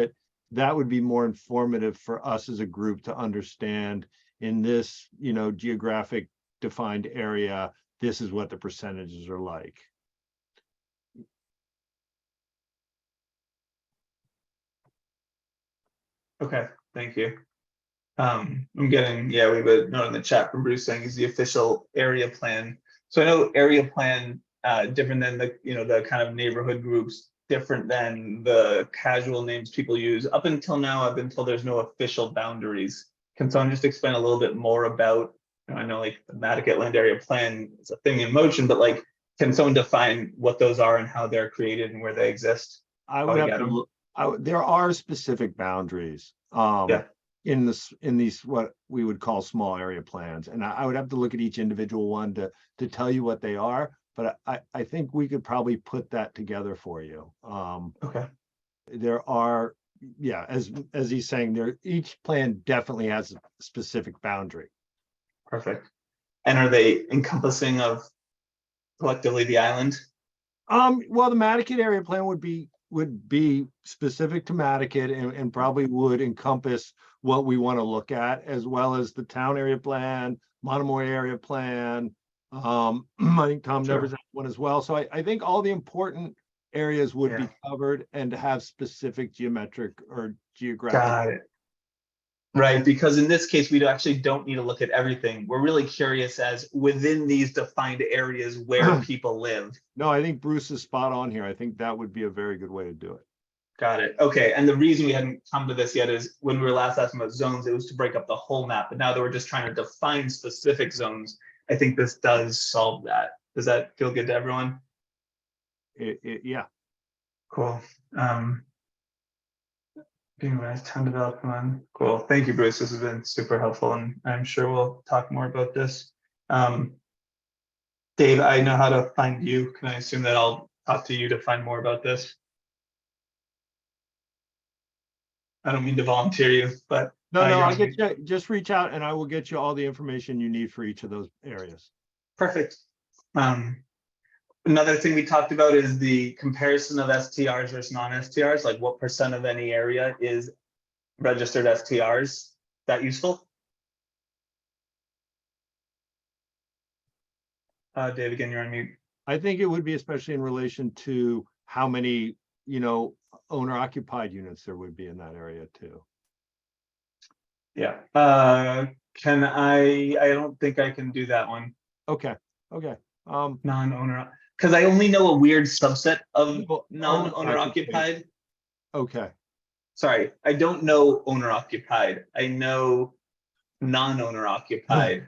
that would be more informative for us as a group to understand in this, geographic defined area, this is what the percentages are like. Okay, thank you. I'm getting, we have a note in the chat from Bruce saying is the official area plan. So I know area plan different than the kind of neighborhood groups, different than the casual names people use. Up until now, I've been told there's no official boundaries. Can someone just explain a little bit more about, I know the Matticat Land Area Plan is a thing in motion, but can someone define what those are and how they're created and where they exist? I would have to look. There are specific boundaries in these what we would call small area plans, and I would have to look at each individual one to tell you what they are. But I think we could probably put that together for you. Okay. There are, as he's saying, each plan definitely has a specific boundary. Perfect. And are they encompassing of collectively the island? Well, the Matticat area plan would be specific to Matticat and probably would encompass what we want to look at, as well as the town area plan, Monomoy area plan. I think Tom Nevers has one as well. So I think all the important areas would be covered and to have specific geometric or geographic. Got it. Right, because in this case, we actually don't need to look at everything. We're really curious as within these defined areas where people live. No, I think Bruce is spot on here. I think that would be a very good way to do it. Got it. Okay, and the reason we hadn't come to this yet is when we were last asking about zones, it was to break up the whole map. But now that we're just trying to define specific zones, I think this does solve that. Does that feel good to everyone? Yeah. Cool. Anyways, town development. Cool. Thank you, Bruce. This has been super helpful, and I'm sure we'll talk more about this. Dave, I know how to find you. Can I assume that I'll talk to you to find more about this? I don't mean to volunteer you, but no, I'll get you. Just reach out, and I will get you all the information you need for each of those areas. Perfect. Another thing we talked about is the comparison of STRs versus non-STRs, like what percent of any area is registered STRs. Is that useful? Dave, again, you're on mute. I think it would be, especially in relation to how many, owner-occupied units there would be in that area too. Yeah. Can I don't think I can do that one. Okay. Non-owner, because I only know a weird subset of non-owner occupied. Okay. Sorry, I don't know owner occupied. I know non-owner occupied,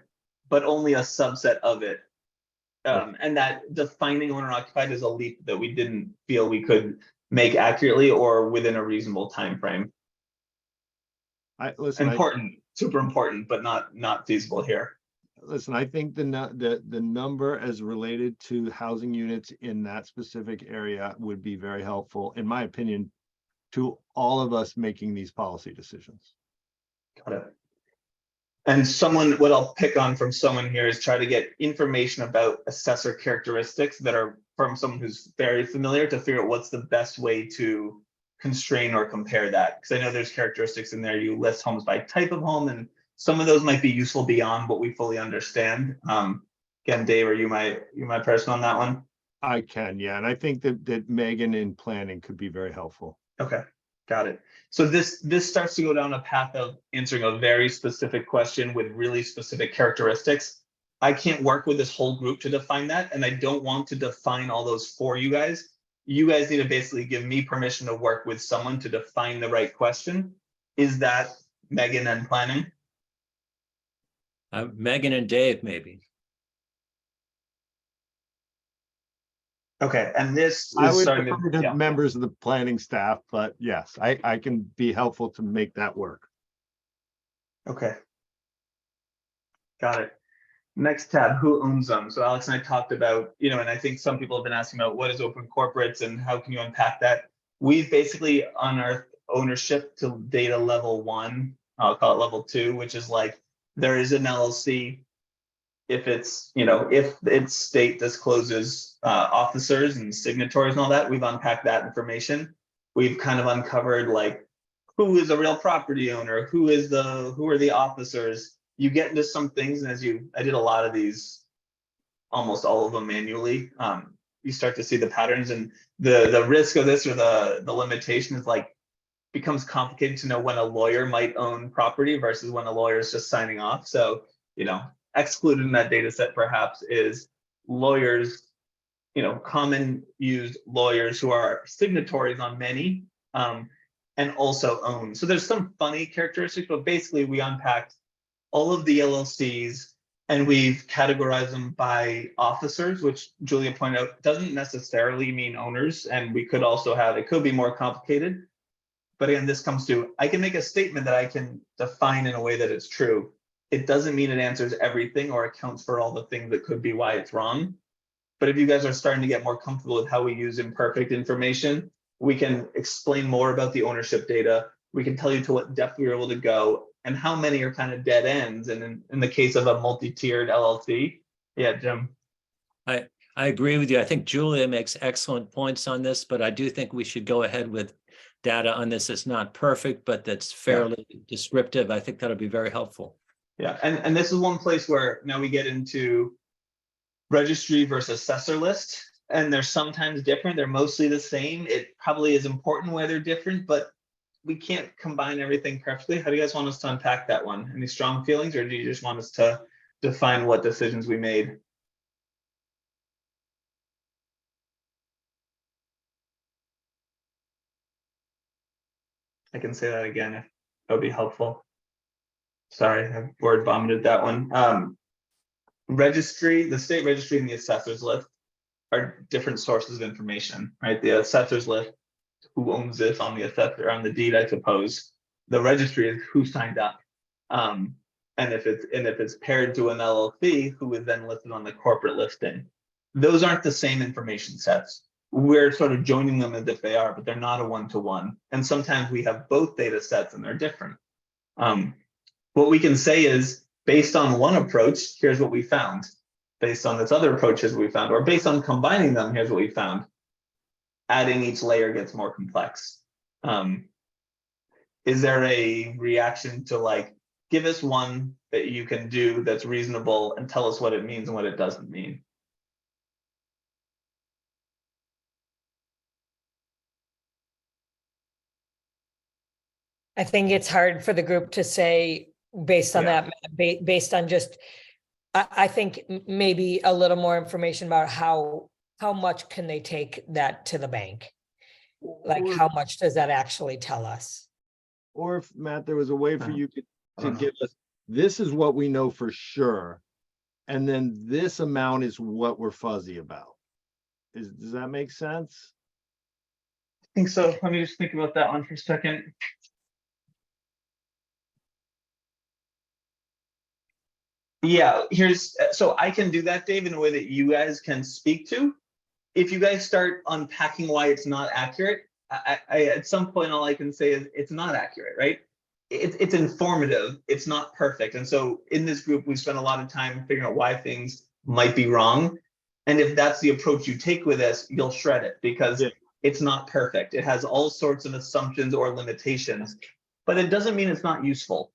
but only a subset of it. And that defining owner occupied is a leap that we didn't feel we could make accurately or within a reasonable time frame. Listen, important, super important, but not feasible here. listen, I think the number as related to housing units in that specific area would be very helpful, in my opinion, to all of us making these policy decisions. Got it. And what I'll pick on from someone here is try to get information about assessor characteristics that are from someone who's very familiar to figure out what's the best way to constrain or compare that. Because I know there's characteristics in there. You list homes by type of home, and some of those might be useful beyond what we fully understand. Again, Dave, are you my person on that one? I can, yeah, and I think that Megan in planning could be very helpful. Okay, got it. So this starts to go down a path of answering a very specific question with really specific characteristics. I can't work with this whole group to define that, and I don't want to define all those for you guys. You guys need to basically give me permission to work with someone to define the right question. Is that Megan and planning? Megan and Dave, maybe. Okay, and this I is would starting defer to, to members of the planning staff, but yes, I can be helpful to make that work. Okay. Got it. Next tab, who owns them? So Alex and I talked about, and I think some people have been asking about what is open corporates and how can you unpack that? We've basically unearthed ownership to data level 1, I'll call it level 2, which is like there is an LLC. If it's, if its state discloses officers and signatories and all that, we've unpacked that information. We've kind of uncovered like who is a real property owner, who are the officers. You get into some things, and I did a lot of these, almost all of them manually. You start to see the patterns, and the risk of this, or the limitation is like becomes complicated to know when a lawyer might own property versus when a lawyer is just signing off. So, excluded in that data set perhaps is lawyers, common used lawyers who are signatories on many, and also own. So there's some funny characteristics, but basically we unpacked all of the LLCs and we've categorized them by officers, which Julia pointed out doesn't necessarily mean owners. And we could also it could be more complicated. But again, this comes to, I can make a statement that I can define in a way that it's true. It doesn't mean it answers everything or accounts for all the things that could be why it's wrong. But if you guys are starting to get more comfortable with how we use imperfect information, we can explain more about the ownership data. We can tell you to what depth we were able to go and how many are kind of dead ends. And in the case of a multi-tiered LLC, yeah, Jim. I agree with you. I think Julia makes excellent points on this, but I do think we should go ahead with data on this. It's not perfect, but that's fairly descriptive. I think that'll be very helpful. Yeah, and this is one place where now we get into registry versus assessor list, and they're sometimes different. They're mostly the same. It probably is important why they're different, but we can't combine everything perfectly. How do you guys want us to unpack that one? Any strong feelings, or do you just want us to define what decisions we made? I can say that again if that would be helpful. Sorry, I word vomited that one. Registry, the state registry and the assessors list are different sources of information, right? The assessors list, who owns this on the assessor, on the deed, I suppose. The registry is who signed up. And if it's paired to an LLC, who is then listed on the corporate listing. Those aren't the same information sets. We're sort of joining them as if they are, but they're not a one-to-one. And sometimes we have both data sets and they're different. What we can say is, based on one approach, here's what we found. Based on this other approach, here's what we found. Or based on combining them, here's what we found. Adding each layer gets more complex. Is there a reaction to like, give us one that you can do that's reasonable and tell us what it means and what it doesn't mean? I think it's hard for the group to say based on that, based on just, I think maybe a little more information about how much can they take that to the bank? Like how much does that actually tell us? Or if, Matt, there was a way for you to give us, this is what we know for sure, and then this amount is what we're fuzzy about. Does that make sense? I think so. Let me just think about that one for a second. Yeah, so I can do that, Dave, in a way that you guys can speak to. If you guys start unpacking why it's not accurate, I at some point, all I can say is it's not accurate, right? It's informative, it's not perfect. And so in this group, we spent a lot of time figuring out why things might be wrong. And if that's the approach you take with this, you'll shred it because Yeah. it's not perfect. It has all sorts of assumptions or limitations, but it doesn't mean it's not useful.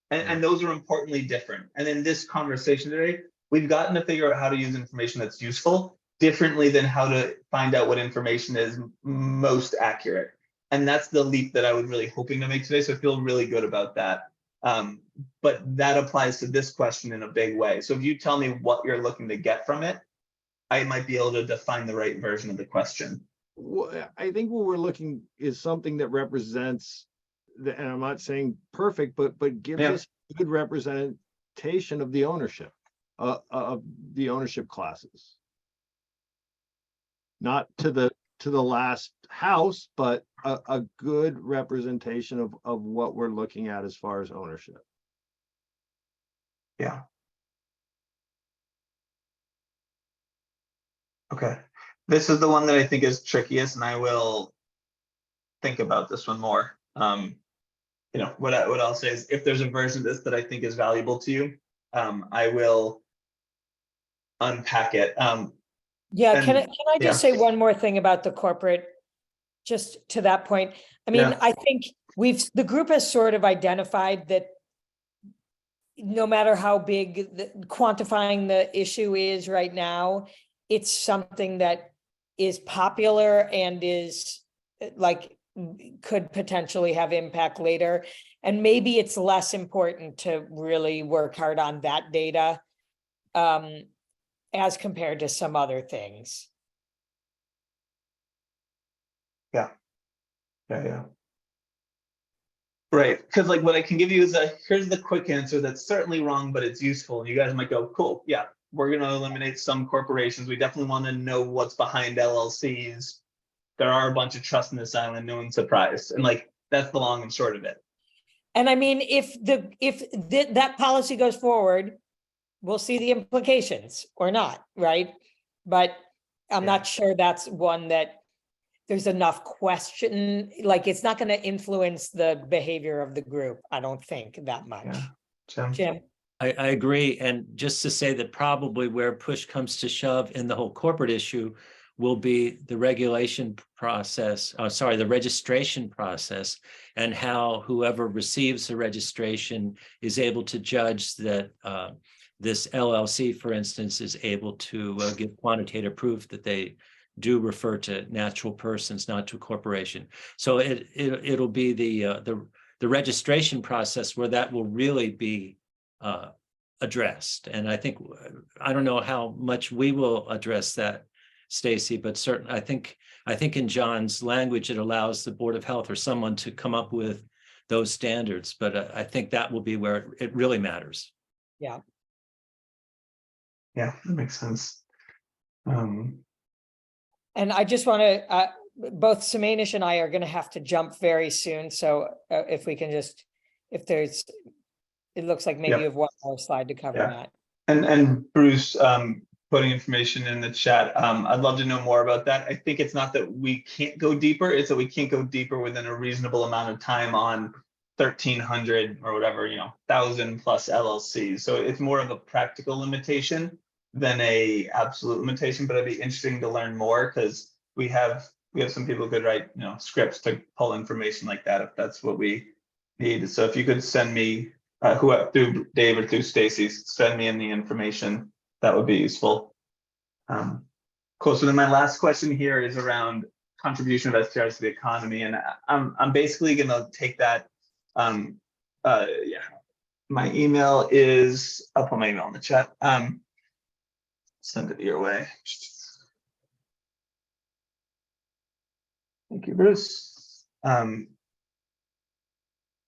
And those are importantly different. And in this conversation today, we've gotten to figure out how to use information that's useful differently than how to find out what information is most accurate. And that's the leap that I was really hoping to make today. So I feel really good about that. But that applies to this question in a big way. So if you tell me what you're looking to get from it, I might be able to define the right version of the question. Well, I think what we're looking is something that represents, and I'm not saying perfect, but gives Yeah. us good representation of the ownership, of the ownership classes. Not to the last house, but a good representation of what we're looking at as far as ownership. Yeah. Okay. This is the one that I think is trickiest, and I will think about this one more. What I'll say is if there's a version of this that I think is valuable to you, I will unpack it. Yeah, can And- I just say one more thing about the corporate, just to that point? I mean, Yeah. I think the group has sort of identified that no matter how big quantifying the issue is right now, it's something that is popular and is like could potentially have impact later. And maybe it's less important to really work hard on that data as compared to some other things. Yeah. Right, because like what I can give you is here's the quick answer that's certainly wrong, but it's useful. And you guys might go, cool, yeah, we're going to eliminate some corporations. We definitely want to know what's behind LLCs. There are a bunch of trust in this island, no one's surprised. And like, that's the long and short of it. And I mean, if that policy goes forward, we'll see the implications or not, right? But I'm not sure that's one that there's enough question, like it's not going to influence the behavior of the group, I don't think that much. Yeah. Jim? I agree. And just to say that probably where push comes to shove in the whole corporate issue will be the regulation process, the registration process, and how whoever receives the registration is able to judge that this LLC, for instance, is able to give quantitative proof that they do refer to natural persons, not to a corporation. So it'll be the registration process where that will really be addressed. And I don't know how much we will address that, Stacy, but certainly I think in John's language, it allows the Board of Health or someone to come up with those standards. But I think that will be where it really matters. Yeah. Yeah, that makes sense. And I just want to, both Semanish and I are going to have to jump very soon. So if we can just, it looks like maybe you have one more slide to cover that. And Bruce, putting information in the chat. I'd love to know more about that. I think it's not that we can't go deeper, it's that we can't go deeper within a reasonable amount of time on 1,300 or whatever, 1,000 plus LLCs. So it's more of a practical limitation than a absolute limitation, but it'd be interesting to learn more because we have some people who could write, scripts to pull information like that if that's what we need. So if you could send me through Dave or through Stacy, send me in the information, that would be useful. Cool. So then my last question here is around contribution of STRs to the economy, and I'm basically going to take that. My email is, I'll put my email in the chat. Send it your way. Thank you, Bruce. The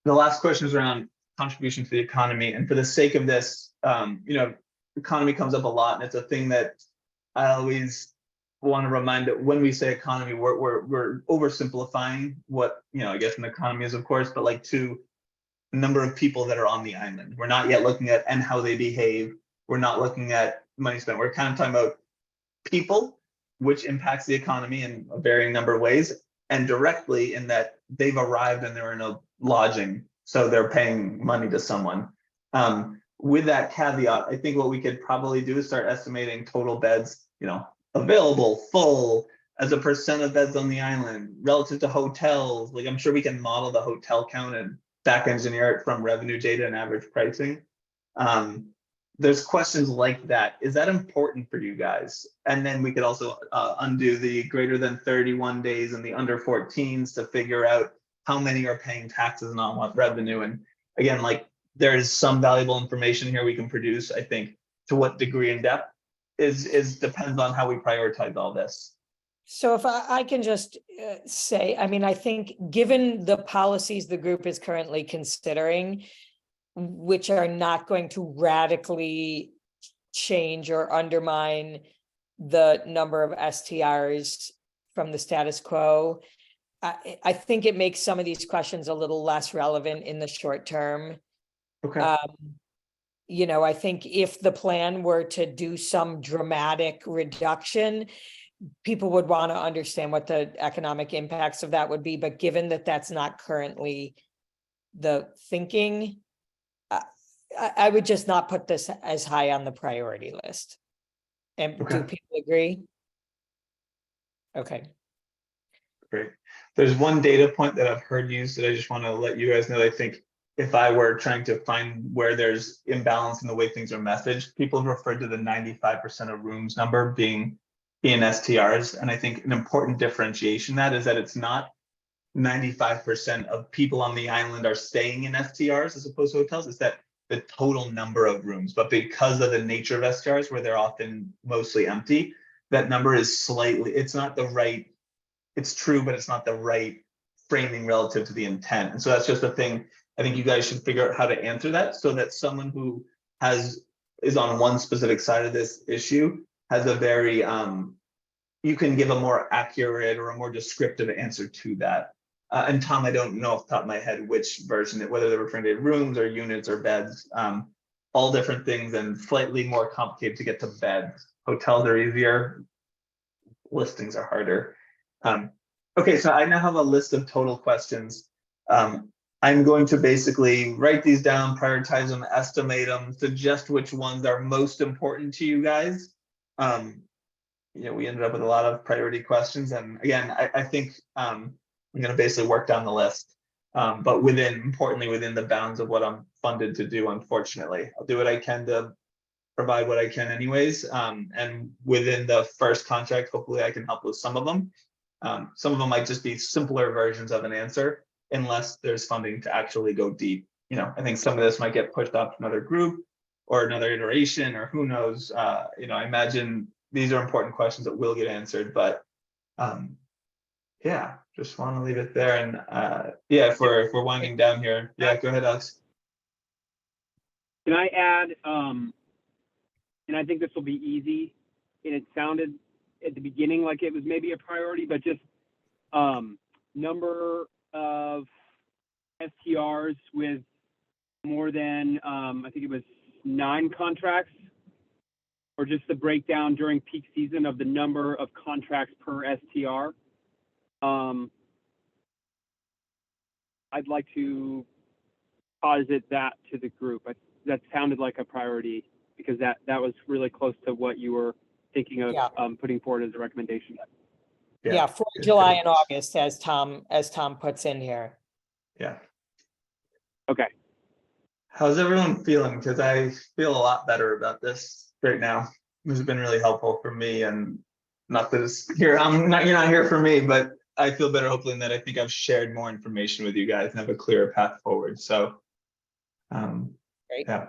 last question is around contribution to the economy, and for the sake of this, economy comes up a lot, and it's a thing that I always want to remind that when we say economy, we're oversimplifying what I guess an economy is, of course, but like to the number of people that are on the island. We're not yet looking at and how they behave we're not looking at money spent. We're kind of talking about people, which impacts the economy in a varying number of ways, and directly in that they've arrived and they're in a lodging, so they're paying money to someone. With that caveat, I think what we could probably do is start estimating total beds, available, full, as a percent of beds on the island relative to hotels. Like, I'm sure we can model the hotel count and back engineer it from revenue data and average pricing. There's questions like that. Is that important for you guys? And then we could also undo the greater than 31 days and the under 14s to figure out how many are paying taxes and on what revenue. And again, like, there's some valuable information here we can produce. I think to what degree and depth is depends on how we prioritize all this. So if I can just say, I mean, I think given the policies the group is currently considering, which are not going to radically change or undermine the number of STRs from the status quo, I think it makes some of these questions a little less relevant in the short term. Okay. I think if the plan were to do some dramatic reduction, people would want to understand what the economic impacts of that would be. But given that that's not currently the thinking, I would just not put this as high on the priority list. And Okay. do people agree? Okay. Great. There's one data point that I've heard used that I just want to let you guys know. I think if I were trying to find where there's imbalance in the way things are messaged, people have referred to the 95% of rooms number being in STRs. And I think an important differentiation that is that it's not 95% of people on the island are staying in STRs as opposed to hotels. It's that the total number of rooms, but because of the nature of STRs where they're often mostly empty, that number is slightly, it's not the right, it's true, but it's not the right framing relative to the intent. And so that's just a thing. I think you guys should figure out how to answer that so that someone who is on one specific side of this issue has a very, you can give a more accurate or a more descriptive answer to that. And Tom, I don't know off the top of my head which version, whether they're referring to rooms or units or beds, all different things and slightly more complicated to get to beds. Hotels are easier, listings are harder. Okay, so I now have a list of total questions. I'm going to basically write these down, prioritize them, estimate them, suggest which ones are most important to you guys. We ended up with a lot of priority questions. And again, I think I'm going to basically work down the list, but importantly, within the bounds of what I'm funded to do, unfortunately. I'll do what I can to provide what I can anyways. And within the first contract, hopefully I can help with some of them. Some of them might just be simpler versions of an answer, unless there's funding to actually go deep. I think some of this might get pushed off to another group or another iteration, or who knows. I imagine these are important questions that will get answered, but yeah, just want to leave it there. And yeah, if we're winding down here, yeah, go ahead, Alex. Can I add, and I think this will be easy, and it sounded at the beginning like it was maybe a priority, but just number of STRs with more than, I think it was 9 contracts, or just the breakdown during peak season of the number of contracts per STR. I'd like to posit that to the group. That sounded like a priority because that was really close to what you were thinking of putting forward as a recommendation. Yeah, for July and August, as Tom puts in here. Yeah. Okay. How's everyone feeling? Because I feel a lot better about this right now. This has been really helpful for me, and not that it's here. You're not here for me, but I feel better hopefully in that I think I've shared more information with you guys and have a clearer path forward. So, Great. Yeah,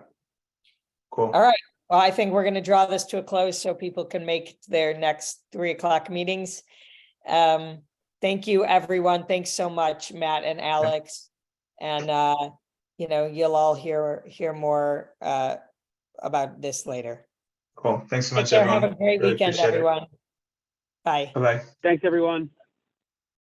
cool. All right. Well, I think we're going to draw this to a close so people can make their next 3 o'clock meetings. Thank you, everyone. Thanks so much, Matt and Alex. And you'll all hear more about this later. Cool. Thanks so much, Take care. everyone. Have a great Really weekend, appreciate it. everyone. Bye. Bye-bye. Thanks, everyone.